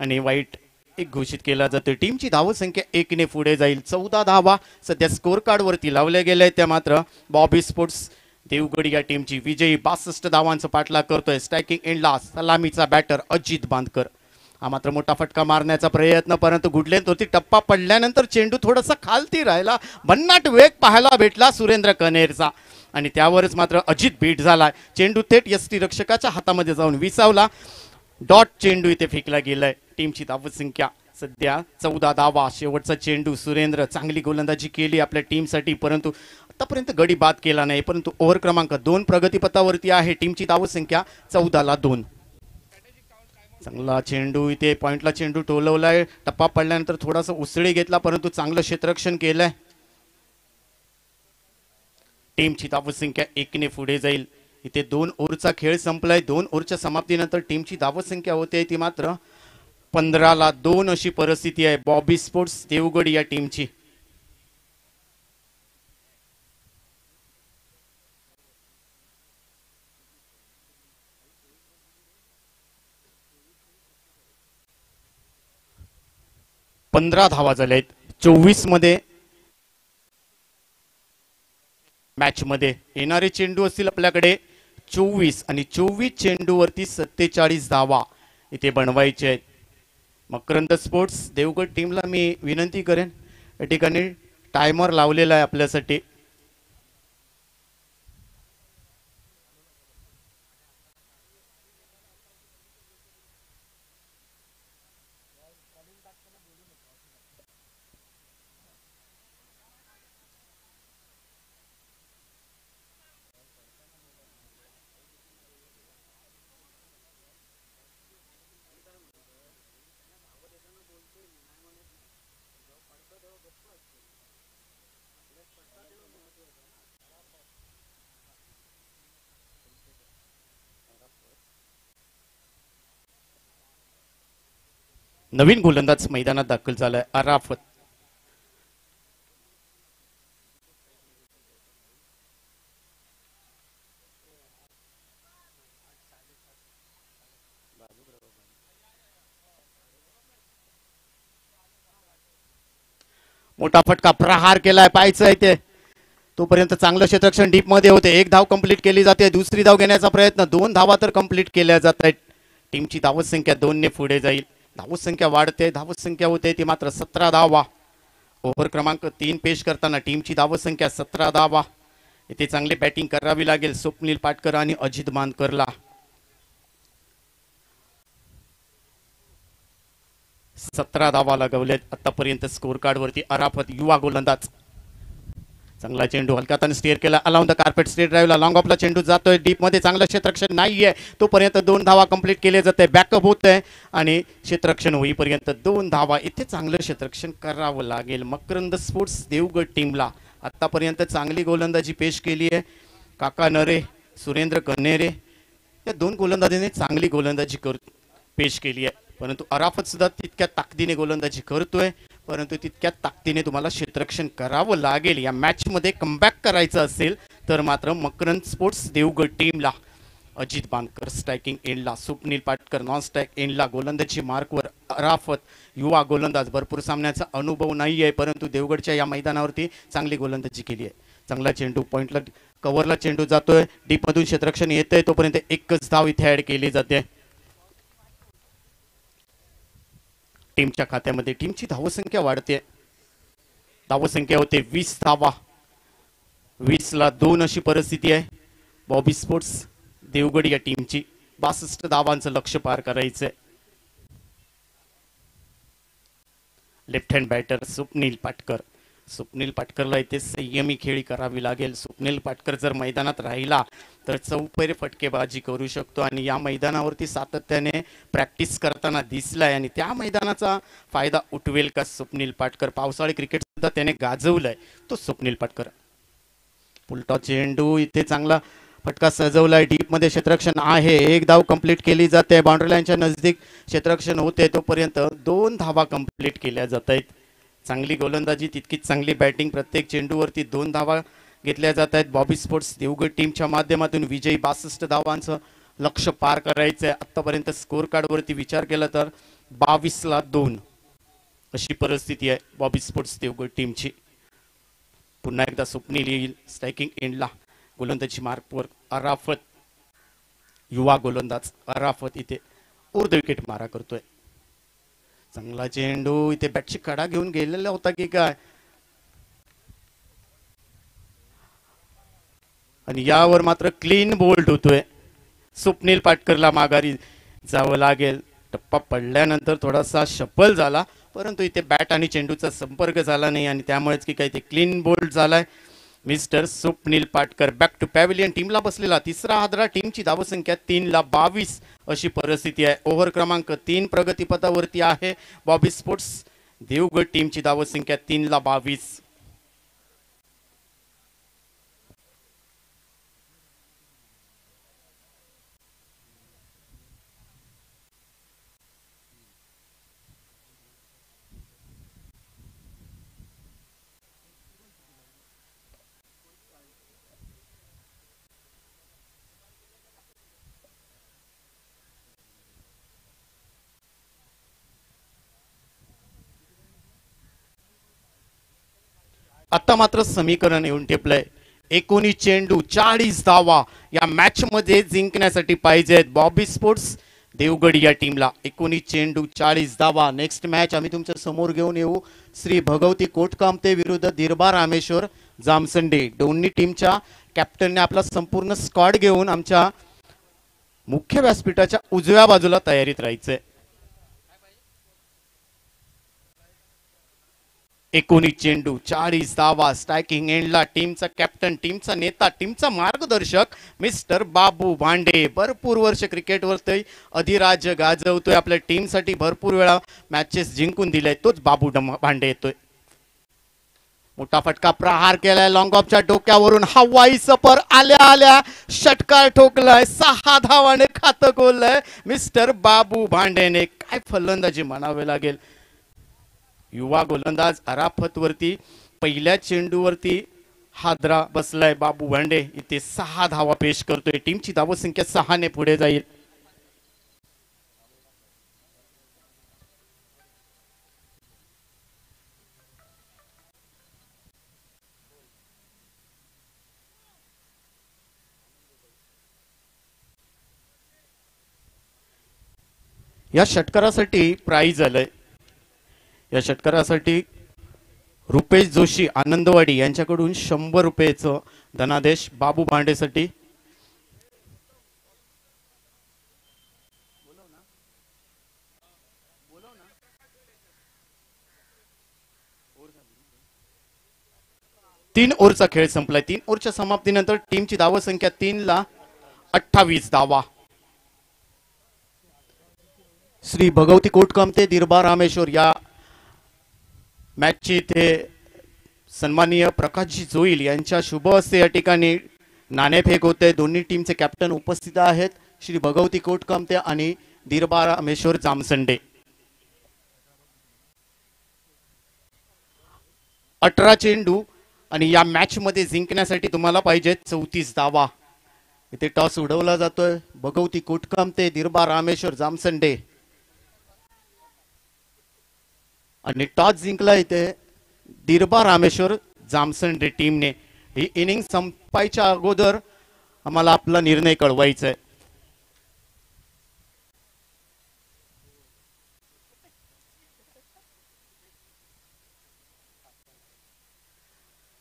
आणि वाईट एक घोषित केला जातोय. टीमची धावसंख्या 1 ने पुढे जाईल. 14 धावा सध्या स्कोर कार्ड वरती लावल्या गेल्या आहेत. त्या मात्र बॉबी स्पोर्ट्स देवगड या टीमची विजयी 62 धावांचा पाठलाग करतोय. स्ट्रायकिंग एंडला सलामीचा बॅटर अजित बांदकर. हा मात्र मोठा फटका मारण्याचा प्रयत्न परंतु गुडलेनवरती टप्पा पडल्यानंतर चेंडू थोडासा खालती राहिला. भन्नाट वेग पाहायला भेटला सुरेंद्र कनेरचा आणि त्यावरच मात्र अजित बीट झाला. चेंडू थेट यष्टी रक्षकाच्या हातामध्ये जाऊन विसावला. डॉट चेंडू इथे फेकला गेलाय. टीमची धावसंख्या सध्या 14 धावा. शेवटचा चेंडू सुरेंद्र चांगली गोलंदाजी केली आपल्या टीमसाठी परंतु आतापर्यंत गडी बाद केला नाही. परंतु ओव्हर क्रमांक 2 प्रगतीपथावरती आहे. टीमची धावसंख्या 14-2. चांगला चेंडू इथे पॉइंटला चेंडू टोलवलाय. टप्पा पडल्यानंतर थोडासा उसळी घेतला परंतु चांगलं क्षेत्ररक्षण केलंय. टीमची धावसंख्या 1 ने पुढे जाईल. इथे 2 ओव्हरचा खेळ संपलाय. 2 ओव्हरच्या समाप्तीनंतर टीमची धावसंख्या होते ती मात्र 15-2 अशी परिस्थिती आहे बॉबी स्पोर्ट्स देवगड या टीमची. पंधरा धावा झाल्या आहेत 24 मध्ये. मॅच मध्ये येणारे चेंडू असतील आपल्याकडे 24 आणि 24 चेंडूवरती 47 धावा इथे बनवायचे आहेत. मकरंद स्पोर्ट्स देवगड टीमला मी विनंती करेन या ठिकाणी टायमर लावलेला आहे आपल्यासाठी. नवीन गोलंदाज मैदानात दाखल झालाय अराफत. मोठा फटका प्रहार केलाय पाहायचं आहे ते तोपर्यंत चांगलं क्षेत्ररक्षण डीप मध्ये होते. एक धाव कंप्लीट केली जाते. दुसरी धाव घेण्याचा प्रयत्न 2 धावा तर कंप्लीट केल्या जात आहेत. टीमची धावत संख्या 2 ने पुढे जाईल. धावत संख्या वाढते. धावत संख्या होते ती मात्र 17 धावा. ओव्हर क्रमांक 3 पेश करताना टीमची धावत संख्या 17 धावा. इथे चांगली बॅटिंग करावी लागेल स्वप्नील पाटकर आणि अजित मानकरला. 17 धावा लागवल्यात आतापर्यंत स्कोर कार्ड वरती. अराफत युवा गोलंदाज चांगला चेंडू हलकाताने स्टेअर केला. अलाउंड द कार्पेट स्टेट ड्राईव्हला लॉंग ऑफला चेंडू जातोय. डीप मध्ये चांगलं क्षेत्ररक्षण नाहीये तोपर्यंत 2 धावा कंप्लीट केले जाते. बॅकअप होत आहे आणि क्षेत्ररक्षण होईपर्यंत 2 धावा. इथे चांगलं क्षेत्ररक्षण करावं लागेल मकरंद स्पोर्ट्स देवगड टीमला. आतापर्यंत चांगली गोलंदाजी पेश केली आहे. काका नरे, सुरेंद्र कन्हेरे या 2 गोलंदाजांनी चांगली गोलंदाजी पेश केली आहे. परंतु अराफत सुद्धा तितक्या ताकदीने गोलंदाजी करतोय. परंतु तितक्या ताकदीने तुम्हाला क्षेत्ररक्षण करावं लागेल. या मॅच मध्ये कमबॅक करायचं असेल तर मात्र मकरंद स्पोर्ट्स देवगड टीमला. अजित बांदकर स्ट्रायकिंग एंडला. स्वप्नील पाटकर नॉन स्ट्राईक एंडला. गोलंदाजी मार्कवर अराफत युवा गोलंदाज. भरपूर सामन्याचा अनुभव नाही आहे परंतु देवगडच्या या मैदानावरती चांगली गोलंदाजी केली आहे. चांगला चेंडू पॉइंटला कव्हरला चेंडू जातोय. डीप मधून क्षेत्ररक्षण येतंय तोपर्यंत एकच धाव इथे ऍड केली जाते. टीमच्या खात्यामध्ये टीमची धावसंख्या वाढते. धावसंख्या होते 20 धावा. 20 ला 2 अशी परिस्थिती आहे. बॉबी स्पोर्ट्स देवगड या टीमची 62 धावांचं लक्ष्य पार करायचंय. Left hand batter Swapnil Patkar. Swapnil पाटकरला इथे संयमी खेळी करावी लागेल. स्वप्नील पाटकर जर मैदानात राहिला तर चौफेर फटकेबाजी करू शकतो आणि या मैदानावरती सातत्याने प्रॅक्टिस करताना दिसलाय आणि त्या मैदानाचा फायदा उठवेल का स्वप्नील पाटकर. पावसाळी क्रिकेट सुद्धा त्याने गाजवलंय तो स्वप्नील पाटकर. पुलटा चेंडू इथे चांगला फटका सजवलाय. डीप मध्ये क्षेत्ररक्षण आहे. 1 धाव कंप्लीट केली जाते. बाउंड्री लाईनच्या नजदीक क्षेत्ररक्षण होते तोपर्यंत 2 धावा कंप्लीट केल्या जात आहेत. चांगली गोलंदाजी तितकीच चांगली बॅटिंग. प्रत्येक चेंडूवरती 2 धावा घेतल्या जात आहेत. बॉबी स्पोर्ट्स देवगड टीमच्या माध्यमातून विजयी 62 धावांचं लक्ष्य पार करायचं आहे. आतापर्यंत स्कोर कार्ड वरती विचार केला तर 22 ला 2 अशी परिस्थिती आहे बॉबी स्पोर्ट्स देवगड टीमची. पुन्हा एकदा स्वप्नील येईल स्ट्रायकिंग एंडला. गोलंदाजी मार्कवर अराफत युवा गोलंदाज. अराफत इथे उर्ध विकेट मारा करतोय. चांगला चेंडू इथे बॅटची कडा घेऊन गेलेला होता की काय आणि यावर मात्र क्लीन बोल्ड होतोय. स्वप्नील पाटकरला माघारी जावं लागेल. टप्पा पडल्यानंतर थोडासा शफल झाला परंतु इथे बॅट आणि चेंडूचा संपर्क झाला नाही आणि त्यामुळेच की काय ते क्लीन बोल्ड झालाय. Mister Swapnil Patkar back to pavilion. टीमला बसलेला तिसरा हादरा. टीमची धावसंख्या 3 ला 22 अशी परिस्थिती आहे. ओव्हर क्रमांक 3 प्रगतीपथावरती आहे. बॉबी स्पोर्ट्स देवगड टीमची धावसंख्या 3 ला 22. आता मात्र समीकरण येऊन टेपलंय. 19 चेंडू 40 धावा या मॅच मध्ये जिंकण्यासाठी पाहिजेत बॉबी स्पोर्ट्स देवगड या टीमला. 19 चेंडू 40 धावा. नेक्स्ट मॅच आम्ही तुमच्या समोर घेऊन येऊ श्री भगवती कोटकामते विरुद्ध दिरबा रामेश्वर जामसंडे. दोन्ही टीमच्या कॅप्टनने आपला संपूर्ण स्क्वॉड घेऊन आमच्या मुख्य व्यासपीठाच्या उजव्या बाजूला तयारीत राहायचंय. 19 चेंडू 40 धावा. स्ट्रायकिंग एंडला टीमचा कॅप्टन, टीमचा नेता, टीमचा मार्गदर्शक मिस्टर बाबू भांडे. भरपूर वर्ष क्रिकेटवरती अधिराज्य गाजवतोय. आपल्या टीमसाठी भरपूर वेळा मॅचेस जिंकून दिले तोच बाबू भांडे येतोय. मोठा फटका प्रहार केलाय. लॉंग ऑफच्या डोक्यावरून हवाई सफर आल्या आल्या षटकार ठोकलाय. 6 धावाने खातं खोललंय मिस्टर बाबू भांडेने. काय फलंदाजी म्हणावे लागेल. युवा गोलंदाज अराफत वरती पहिल्या चेंडूवरती हादरा बसलाय बाबू भांडे. इथे 6 धावा पेश करतोय. टीमची धावसंख्या 6 ने पुढे जाईल. या षटकारासाठी प्राइज आलंय. या षटकारासाठी रुपेश जोशी आनंदवाडी यांच्याकडून 100 रुपयाचं धनादेश बाबू भांडेसाठी. तीन ओव्हरचा खेळ संपलाय. 3 ओव्हरच्या समाप्तीनंतर टीमची धाव संख्या 3-28 धावा. श्री भगवती कोटकामते दिरबा रामेश्वर या मॅचची इथे सन्माननीय प्रकाशजी जोईल यांच्या शुभ हस्ते या ठिकाणी नाणेफेक होते. दोन्ही टीमचे कॅप्टन उपस्थित आहेत, श्री भगवती कोटकामते आणि दिरबा रामेश्वर जामसंडे. 18 चेंडू आणि या मॅच मध्ये जिंकण्यासाठी तुम्हाला पाहिजे 34 धावा. इथे टॉस उडवला जातोय. भगवती कोटकामते दिरबा रामेश्वर जामसंडे आणि टॉस जिंकला इथे दिरबा रामेश्वर जामसंडे टीमने. ही इनिंग संपायच्या अगोदर आम्हाला आपला निर्णय कळवायचा आहे.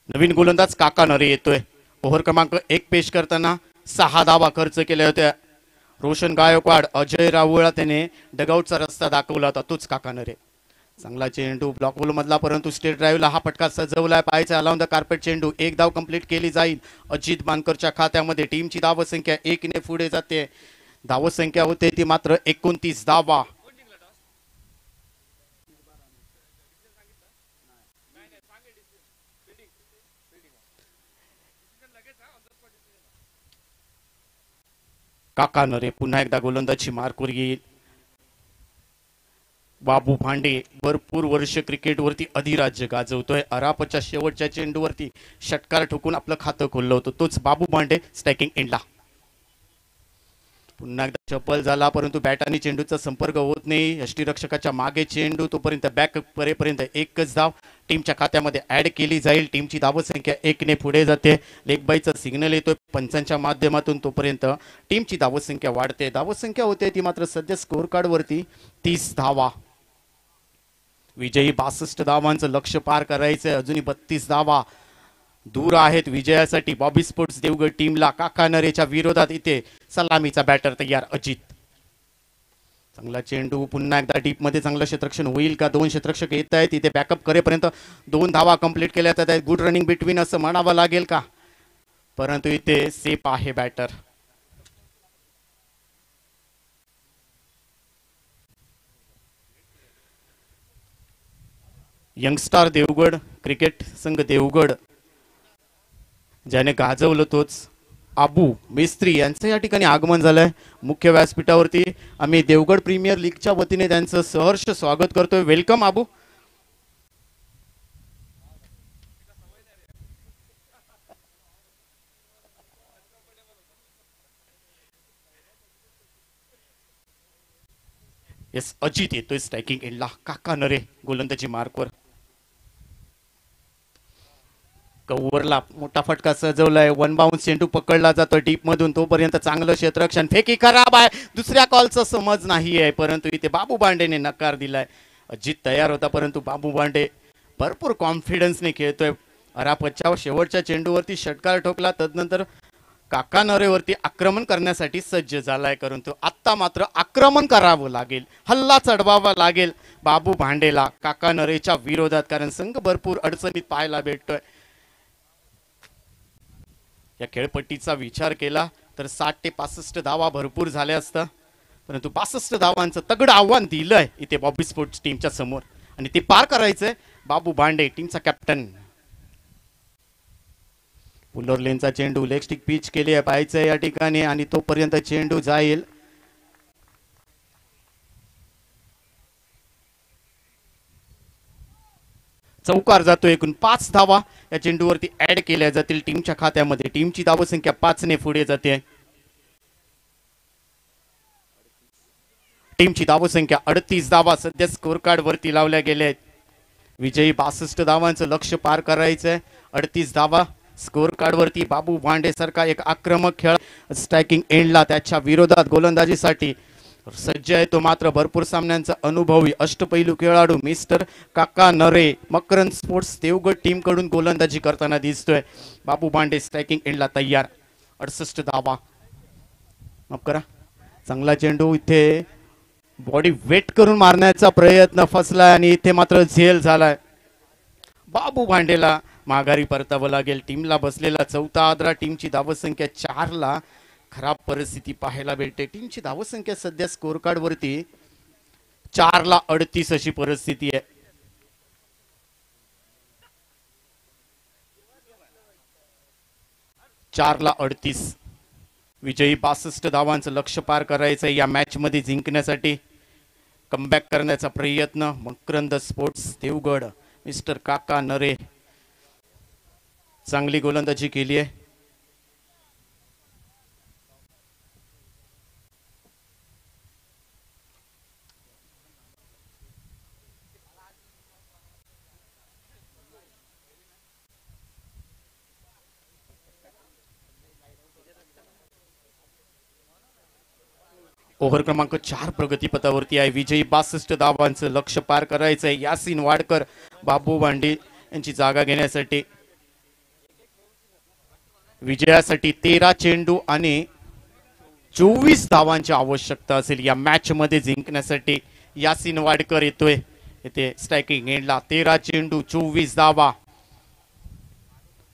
नवीन गोलंदाज काका नरे येतोय. ओव्हर क्रमांक 1 पेश करताना 6 धावा खर्च केल्या होत्या. रोशन गायकवाड, अजय राहुळा त्याने डगआउटचा रस्ता दाखवला होता, तोच काका नरे. चांगला चेंडू ब्लॉक होल मधला, परंतु स्टेट ड्राईव्हला हा फटका सजवलाय. पाहायचा अलाउन द कार्पेट चेंडू. 1 धाव कंप्लीट केली जाईल अजित बानकरच्या खात्यामध्ये. टीमची धाव संख्या 1 ने पुढे जाते. धाव संख्या होते ती मात्र 29 धावा. काका नरे पुन्हा एकदा गोलंदाजी मार्कवर येईल. बाबू भांडे भरपूर वर्ष क्रिकेटवरती अधिराज्य गाजवतोय. अरापच्या शेवटच्या चेंडूवरती षटकार ठोकून आपलं खातं खोललं होतं, तोच बाबू भांडे स्ट्रायकिंग एंडला. पुन्हा एकदा चपल झाला, परंतु बॅट आणि चेंडूचा संपर्क होत नाही. यष्टीरक्षकाच्या मागे चेंडू, तोपर्यंत बॅक परेपर्यंत एकच धाव टीमच्या खात्यामध्ये ऍड केली जाईल. टीमची धावसंख्या 1 ने पुढे जाते. लेग बायचा सिग्नल येतोय पंचांच्या माध्यमातून, तोपर्यंत टीमची धावसंख्या वाढते. धावसंख्या होते ती मात्र सध्या स्कोर कार्ड वरती 30 धावा. विजयी 62 धावांचं लक्ष पार करायचंय. अजूनही 32 धावा दूर आहेत विजयासाठी. बॉबी स्पोर्ट्स देवगड टीमला. काका नरेच्या विरोधात इथे सलामीचा बॅटर तयार अजित. चांगला चेंडू पुन्हा एकदा डीप मध्ये चांगलं क्षेत्ररक्षण होईल का? 2 क्षेत्ररक्षक येत आहेत इथे बॅकअप करेपर्यंत. 2 धावा कंप्लीट केल्या जात. गुड रनिंग बिटवीन असं म्हणावं लागेल का? परंतु इथे सेफ आहे बॅटर. यंगस्टार देवगड क्रिकेट संघ देवगड ज्याने गाजवलं तोच आबू मेस्त्री यांचं या ठिकाणी आगमन झालंय मुख्य व्यासपीठावरती. आम्ही देवगड प्रीमियर लीगच्या वतीने त्यांचं सहर्ष स्वागत करतोय. वेलकम आबू. येस, अजित येतोय स्ट्रायकिंग एंडला. काका नरे गोलंदाजी मार्कवर. कव्हरला मोठा फटका सजवलाय. 1 बाउन्स चेंडू पकडला जातो डीप मधून. तोपर्यंत चांगलं क्षेत्ररक्षण. फेकी खराब आहे. दुसऱ्या कॉलचा समज नाही आहे, परंतु इथे बाबू भांडेने नकार दिलाय. अजित तयार होता, परंतु बाबू भांडे भरपूर कॉन्फिडन्सने खेळतोय. अरापच्या शेवटच्या चेंडूवरती षटकार ठोकला. तदनंतर काका नरेवरती आक्रमण करण्यासाठी सज्ज झालाय, परंतु आता मात्र आक्रमण करावं लागेल, हल्ला चढवावा लागेल बाबू भांडेला काका नरेच्या विरोधात, कारण संघ भरपूर अडचणीत पाहायला भेटतोय. या खेळपट्टीचा विचार केला तर 60 ते 65 धावा भरपूर झाल्या असता, परंतु 62 धावांचं तगडं आव्हान दिलंय इथे बॉबी स्पोर्ट्स टीमच्या समोर आणि ते पार करायचंय बाबू भांडे टीमचा कॅप्टन. पुलर लेनचा चेंडू लेग स्टिक पिच केली आहे पाहायचंय या ठिकाणी आणि तोपर्यंत चेंडू जाईल चौकार जातो. एकूण 5 धावा या चेंडूवरती ऍड केल्या जातील टीमच्या खात्यामध्ये. टीमची धावसंख्या 5 ने पुढे जाते. टीमची धावसंख्या 38 धावा सध्या स्कोर कार्ड वरती लावल्या गेल्या आहेत. विजयी 62 धावांचं लक्ष्य पार करायचंय. 38 धावा स्कोर कार्ड वरती. बाबू भांडे सारखा एक आक्रमक खेळ स्ट्रायकिंग एंडला त्याच्या विरोधात गोलंदाजीसाठी सज्ज आहे तो मात्र भरपूर सामन्यांचा अनुभवी अष्टपैलू खेळाडू मिस्टर काका नरे मकरंद स्पोर्ट्स देवगड टीम कडून गोलंदाजी करताना दिसतोय. बाबू भांडे स्ट्रायकिंग एंडला तयार. 68 धावा. माफ करा, चांगला चेंडू इथे बॉडी वेट करून मारण्याचा प्रयत्न फसलाय आणि इथे मात्र झेल झालाय. बाबू भांडेला माघारी परतावं लागेल. टीमला बसलेला चौथा आदरा. टीमची धावसंख्या 4 ला खराब परिस्थिती पाहायला भेटते. टीमची धावसंख्या सध्या स्कोर कार्ड वरती 4 ला 38 अशी परिस्थिती आहे. चार ला 38. विजयी 62 धावांचं लक्ष्य पार करायचं या मॅच मध्ये जिंकण्यासाठी. कमबॅक करण्याचा प्रयत्न मकरंद स्पोर्ट्स देवगड मिस्टर काका नरे चांगली गोलंदाजी केली आहे. ओव्हर क्रमांक 4 प्रगतीपथावरती आहे. विजयी 62 धावांचं लक्ष्य पार करायचंय. यासीन वाडकर बाबू भांडी यांची जागा घेण्यासाठी. विजयासाठी 13 चेंडू आणि 24 धावांची आवश्यकता असेल या मॅच मध्ये जिंकण्यासाठी. यासीन वाडकर येतोय इथे स्ट्रायकिंग एंडला. 13 चेंडू 24 धावा.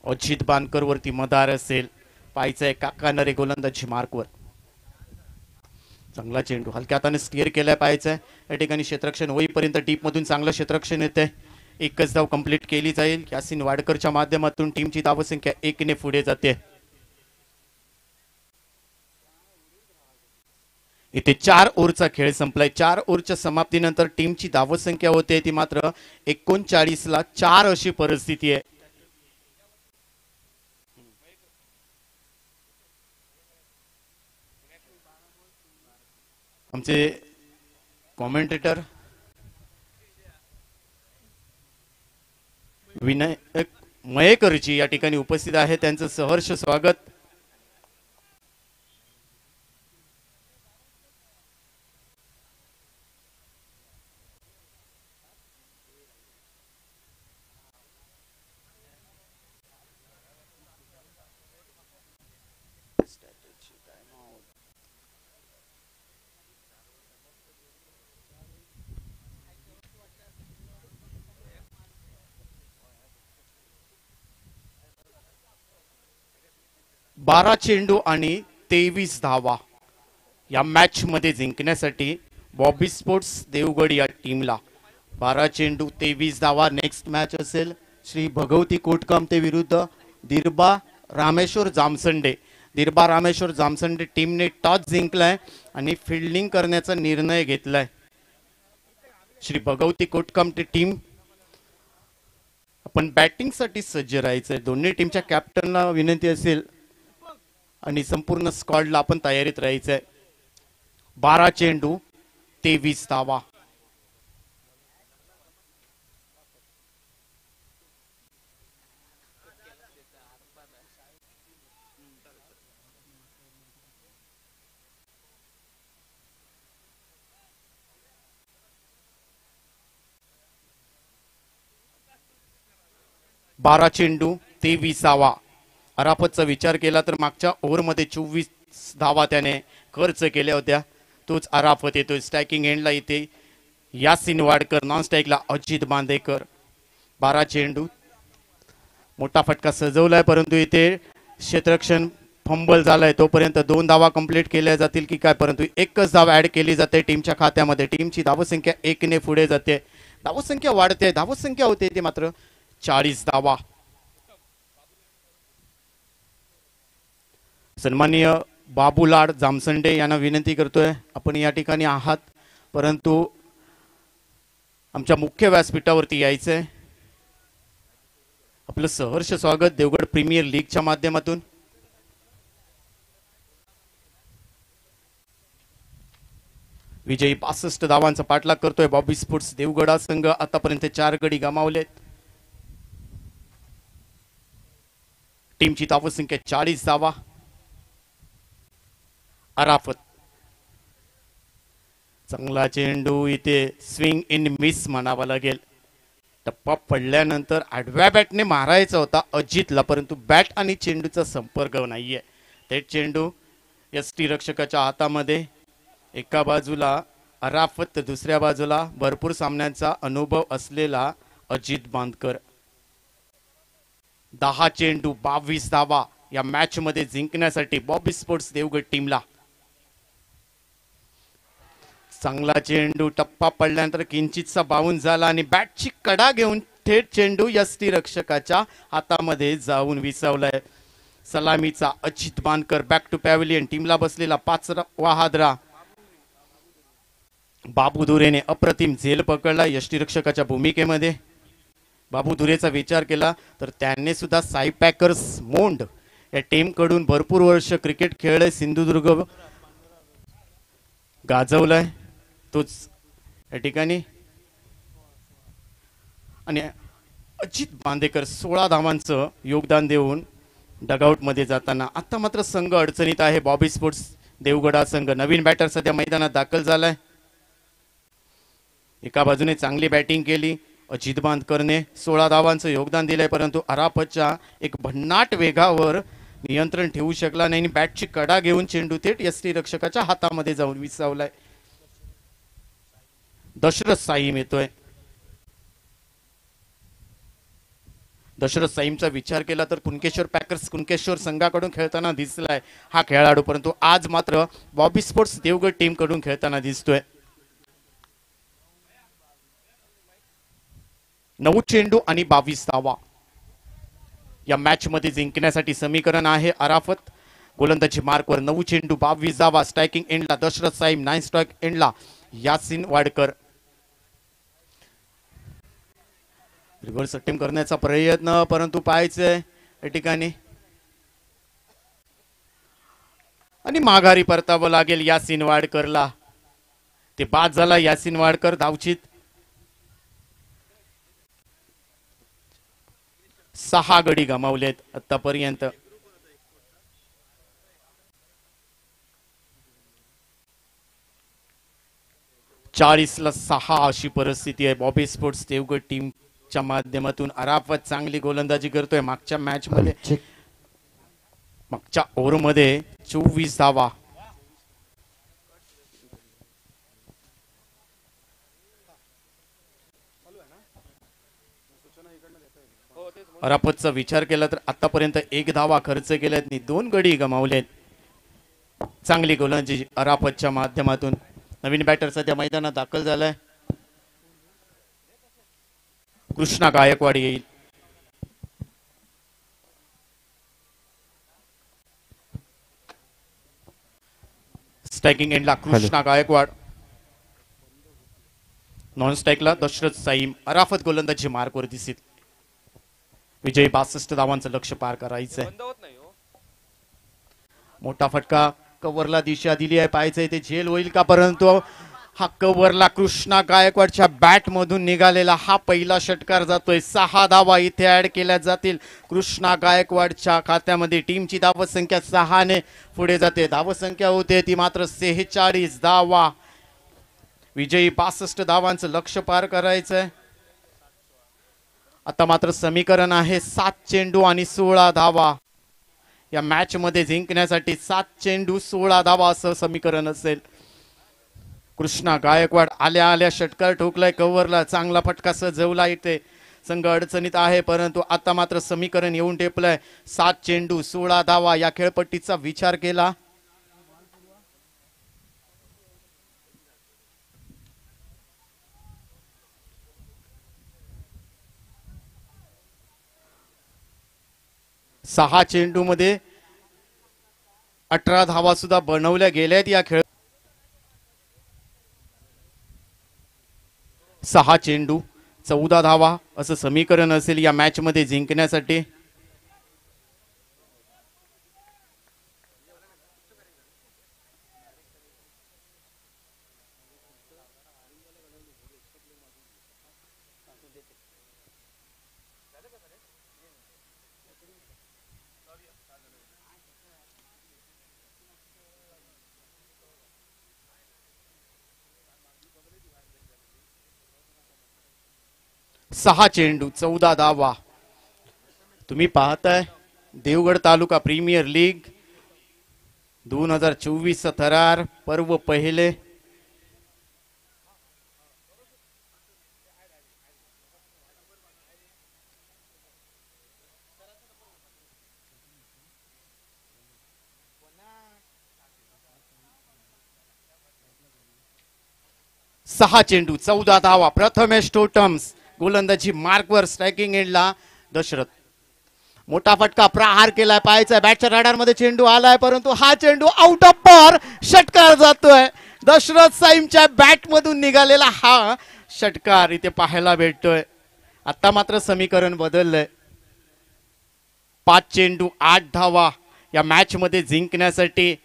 अजित बानकर वरती मदार असेल. पाहायचंय काका नरे गोलंदाजी मार्कवर. चांगला चेंडू हलक्या हाताने स्टिअर केलाय. पाहायचंय या ठिकाणी क्षेत्ररक्षण होईपर्यंत डीप मधून चांगलं क्षेत्ररक्षण येते. एकच धाव कंप्लीट केली जाईल. यासीन वाडकरच्या माध्यमातून टीमची धावसंख्या 1 ने पुढे जाते. इथे 4 ओव्हरचा खेळ संपलाय. 4 ओव्हरच्या समाप्तीनंतर टीमची धावसंख्या होते ती मात्र 39 ला 4 अशी परिस्थिती आहे. आमचे कॉमेंटेटर विनायक मयेकरजी या ठिकाणी उपस्थित आहे. त्यांचं सहर्ष स्वागत. बारा चेंडू आणि 23 धावा या मॅच मध्ये जिंकण्यासाठी बॉबी स्पोर्ट्स देवगड या टीमला. 12 चेंडू 23 धावा. नेक्स्ट मॅच असेल श्री भगवती कोटकामते विरुद्ध दिरबा रामेश्वर जामसंडे. दिरबा रामेश्वर जामसंडे टीमने टॉस जिंकलाय आणि फिल्डिंग करण्याचा निर्णय घेतलाय. श्री भगवती कोटकामते टीम आपण बॅटिंग साठी सज्ज राहायचंय. दोन्ही टीमच्या कॅप्टनला विनंती असेल आणि संपूर्ण स्क्वॉडला आपण तयारीत राहायचंय. 12 चेंडू 23 धावा. बारा चेंडू 23 धावा. अराफतचा विचार केला तर मागच्या ओव्हरमध्ये 24 धावा त्याने खर्च केल्या होत्या. तोच अराफत येतोय स्ट्रायकिंग एंडला. इथे यासीन वाडकर. नॉन स्ट्राईकला अजित बांदेकर. 12 चेंडू. मोठा फटका सजवलाय परंतु इथे क्षेत्ररक्षण फंबल झालाय. तोपर्यंत 2 धावा कंप्लीट केल्या जातील की काय, परंतु एकच धाव ऍड केली जाते टीमच्या खात्यामध्ये. टीमची धावसंख्या 1 ने पुढे जाते. धावसंख्या वाढते. धावसंख्या होते ती मात्र 40 धावा. सन्माननीय बाबूलाड जामसंडे यांना विनंती करतोय आपण या ठिकाणी आहात परंतु आमच्या मुख्य व्यासपीठावरती यायचंय. आपलं सहर्ष स्वागत देवगड प्रीमियर लीगच्या माध्यमातून. विजयी 62 धावांचा पाठलाग करतोय बॉबी स्पोर्ट्स देवगड हा संघ. आतापर्यंत 4 गडी गमावलेत. टीमची धावसंख्या 40 धावा. अराफत चांगला चेंडू इथे स्विंग इन मिस म्हणावा लागेल. टप्पा पडल्यानंतर आडव्या बॅटने मारायचा होता अजितला, परंतु बॅट आणि चेंडूचा संपर्क नाहीये. थेट चेंडू यष्टी रक्षकाच्या हातामध्ये. एका बाजूला अराफत तर दुसऱ्या बाजूला भरपूर सामन्यांचा अनुभव असलेला अजित बांदकर. 10 चेंडू 22 धावा या मॅच मध्ये जिंकण्यासाठी बॉबी स्पोर्ट्स देवगड टीमला. चांगला चेंडू टप्पा पडल्यानंतर किंचितसा बाउन्स झाला आणि बॅटची कडा घेऊन थेट चेंडू यष्टी रक्षकाच्या हातामध्ये जाऊन विसावलाय. सलामीचा Ajit Bandkar back to pavilion. टीमला बसलेला 5वा हादरा. बाबू धुरेने अप्रतिम झेल पकडला यष्टी रक्षकाच्या भूमिकेमध्ये. बाबू धुरेचा विचार केला तर त्यांनी सुद्धा साई पॅकर्स मोंड या टीम कडून भरपूर वर्ष क्रिकेट खेळलंय. सिंधुदुर्ग गाजवलाय तोच या ठिकाणी. आणि अजित बांदेकर 16 धावांचं योगदान देऊन डगआउट मध्ये जाताना. आता मात्र संघ अडचणीत आहे. बॉबी स्पोर्ट्स देवगड हा संघ. नवीन बॅटर सध्या मैदानात दाखल झालाय. एका बाजूने चांगली बॅटिंग केली अजित बांदकरने. 16 धावांचं योगदान दिलंय, परंतु अराफतच्या एक भन्नाट वेगावर नियंत्रण ठेवू शकला नाही. बॅटची कडा घेऊन चेंडू थेट यष्टी रक्षकाच्या हातामध्ये जाऊन विसावलाय. दशरथ साईम येतोय. दशरथ साईमचा विचार केला तर कुणकेश्वर पॅकर्स कुणकेश्वर संघाकडून खेळताना दिसलाय हा खेळाडू, परंतु आज मात्र बॉबी स्पोर्ट्स देवगड टीम कडून खेळताना दिसतोय. 9 चेंडू आणि 22 धावा या मॅच मध्ये जिंकण्यासाठी समीकरण आहे. अराफत गोलंदाजी मार्कवर 9 चेंडू 22 धावा. स्ट्रायकिंग एंडला दशरथ साईम. 9 स्ट्राइक एंडला यासिन वाडकर. रिव्हर्स अटेम्प्ट करण्याचा प्रयत्न, परंतु पाहायचंय या ठिकाणी आणि माघारी परतावं लागेल यासिन वाडकरला. ते बाद झाला यासिन वाडकर. धावचित 6 गडी गमावलेत आतापर्यंत. ला 6 अशी परिस्थिती आहे. बॉबी स्पोर्ट्स देवगड टीमच्या माध्यमातून अराफत चांगली गोलंदाजी करतोय. मागच्या मॅच मध्ये मागच्या ओव्हर मध्ये 24 धावा. अराफतचा विचार केला तर आतापर्यंत 1 धावा खर्च केल्यात आणि 2 गडी गमावलेत. चांगली गोलंदाजी अराफतच्या माध्यमातून. नवीन बॅटर सध्या मैदानात दाखल झालाय. कृष्णा गायकवाड येईल. स्ट्रायकिंग एंडला कृष्णा गायकवाड. नॉन स्ट्राइकला दशरथ साईम. अराफत गोलंदाजी मार्कवर दिसेल. विजयी 62 धावांचं लक्ष पार करायचंय. मोठा फटका कव्हरला दिशा दिली आहे. पाहायचंय ते झेल होईल का, परंतु हा कव्हरला कृष्णा गायकवाडच्या बॅट मधून निघालेला हा पहिला षटकार जातोय. 6 धावा इथे ऍड केल्या जातील कृष्णा गायकवाडच्या खात्यामध्ये. टीमची धावसंख्या 6 ने पुढे जाते. धावसंख्या होते ती मात्र 46 धावा. विजयी 62 धावांचं लक्ष पार करायचंय. आता मात्र समीकरण आहे 7 चेंडू आणि 16 धावा. या मॅच मध्ये जिंकण्यासाठी 7 चेंडू 16 धावा असं समीकरण असेल. कृष्णा गायकवाड आल्या आल्या षटकार ठोकलाय कव्हरला. चांगला फटका सजवला. इथे संघ अडचणीत आहे, परंतु आता मात्र समीकरण येऊन टेपलंय. 7 चेंडू 16 धावा या खेळपट्टीचा विचार केला. सहा चेंडू मध्ये 18 धावा सुद्धा बनवल्या गेल्यात या खेळ. 6 चेंडू 14 धावा असं समीकरण असेल या मॅच मध्ये जिंकण्यासाठी. 6 चेंडू 14 धावा. तुम्ही पाहताय देवगड तालुका प्रीमियर लीग 2024 थरार पर्व पहिले. सहा चेंडू 14 धावा. प्रथमेश टोटम्स गोलंदाजी मार्कवर स्ट्रायकिंग एंडला दशरथ. मोठा फटका प्रहार केलाय पाहायचा. बॅटच्या रडार मध्ये चेंडू आलाय परंतु हा चेंडू आउट ऑफ पार षटकार जातोय. दशरथ साईमच्या बॅट मधून निघालेला हा षटकार इथे पाहायला भेटतोय. आता मात्र समीकरण बदललंय. 5 चेंडू 8 धावा या मॅच मध्ये जिंकण्यासाठी.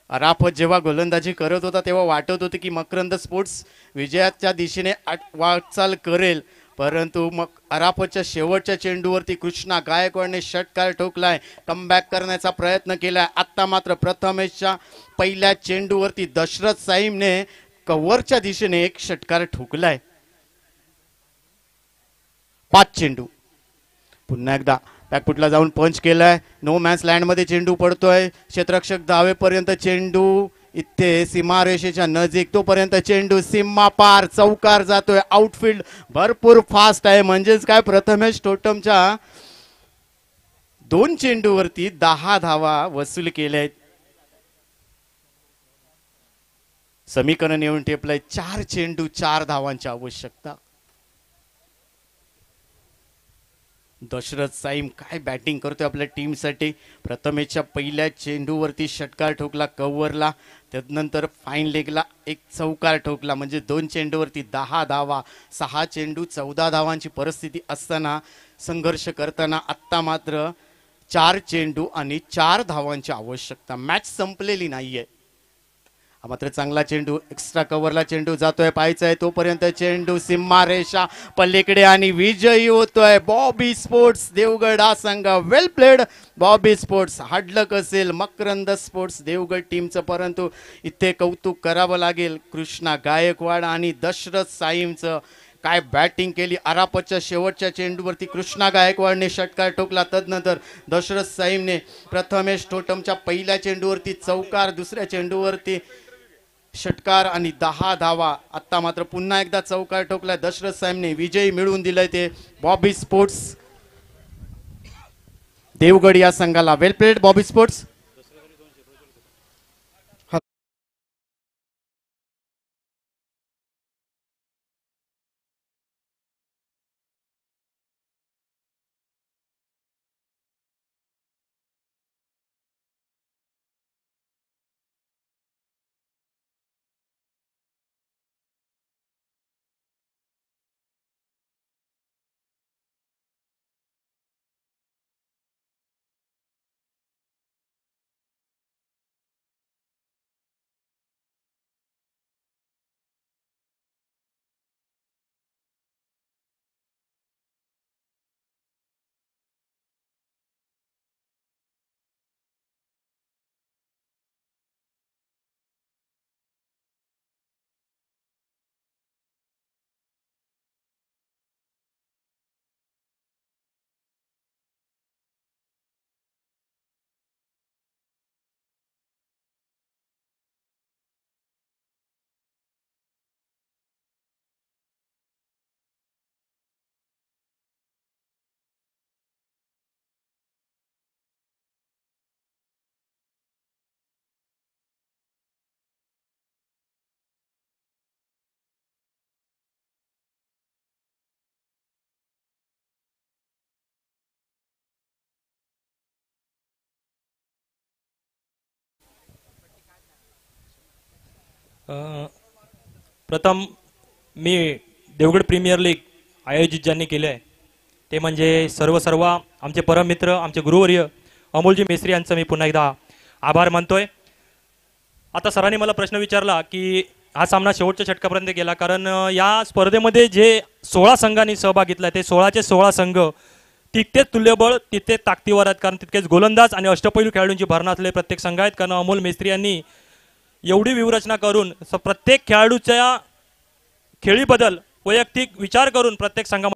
अराफत जेव्हा गोलंदाजी करत होता तेव्हा वाटत होते की मकरंद स्पोर्ट्स विजयाच्या दिशेने वाटचाल करेल, परंतु मग अराफतच्या शेवटच्या चेंडूवरती कृष्णा गायकवाडने षटकार ठोकलाय. कमबॅक करण्याचा प्रयत्न केलाय. आता मात्र प्रथमेशच्या पहिल्या चेंडूवरती दशरथ साईमने कव्हरच्या दिशेने एक षटकार ठोकलाय. 5 चेंडू. पुन्हा एकदा बॅकफुटला जाऊन पंच केलाय. नो मॅन्स लँड मध्ये चेंडू पडतोय. क्षेत्ररक्षक धावेपर्यंत चेंडू इथे सीमारेषेच्या नजीक. तोपर्यंत चेंडू सीमा पार चौकार जातोय. आउटफील्ड भरपूर फास्ट आहे. म्हणजेच काय प्रथमेश टोटमच्या 2 चेंडूवरती 10 धावा वसूल केल्या. समीकरण येऊन टेपलंय 4 चेंडू 4 धावांची आवश्यकता. दशरथ साईम काय बॅटिंग करतोय आपल्या टीमसाठी. प्रथमेशच्या पहिल्या चेंडूवरती षटकार ठोकला कव्हरला. त्यानंतर फाईन लेगला एक चौकार ठोकला. म्हणजे 2 चेंडूवरती 10 धावा. 6 चेंडू 14 धावांची परिस्थिती असताना संघर्ष करताना आत्ता मात्र 4 चेंडू आणि 4 धावांची आवश्यकता. मॅच संपलेली नाहीये. हा मात्र चांगला चेंडू एक्स्ट्रा कव्हरला चेंडू जातोय पाहायचा आहे. तोपर्यंत चेंडू सीमा रेषा पलीकडे आणि विजयी होतोय बॉबी स्पोर्ट्स देवगड हा संघ. वेल प्लेड बॉबी स्पोर्ट्स. हाडलक असेल मकरंद स्पोर्ट्स देवगड टीमचं, परंतु इथे कौतुक करावं लागेल कृष्णा गायकवाड आणि दशरथ साईमचं. काय बॅटिंग केली. अरापतच्या शेवटच्या चेंडूवरती कृष्णा गायकवाडने षटकार ठोकला. तदनंतर दशरथ साईमने प्रथमेश टोटमच्या पहिल्या चेंडूवरती चौकार, दुसऱ्या चेंडूवरती षटकार आणि 10 धावा. आता मात्र पुन्हा एकदा चौकार ठोकला दशरथ साईमने. विजयी मिळवून दिलाय ते बॉबी स्पोर्ट्स देवगड या संघाला. वेल प्लेड बॉबी स्पोर्ट्स. प्रथम मी देवगड प्रीमियर लीग आयोजित ज्यांनी केले आहे ते म्हणजे सर्व आमचे परममित्र आमचे गुरुवर्य अमोलजी मेस्त्री यांचं मी पुन्हा एकदा आभार मानतोय. आता सरांनी मला प्रश्न विचारला की हा सामना शेवटच्या षटकापर्यंत गेला, कारण या स्पर्धेमध्ये जे 16 संघांनी सहभाग घेतला ते 16चे 16 संघ तितकेच तुल्यबळ तितकेच ताकदीवर आहेत, कारण तितकेच गोलंदाज आणि अष्टपैलू खेळाडूंची भर असलेले प्रत्येक संघ आहेत. कारण अमोल मेस्त्री यांनी एवढी व्यूहरचना करून प्रत्येक खेळाडूच्या खेळीबद्दल वैयक्तिक विचार करून प्रत्येक संघामध्ये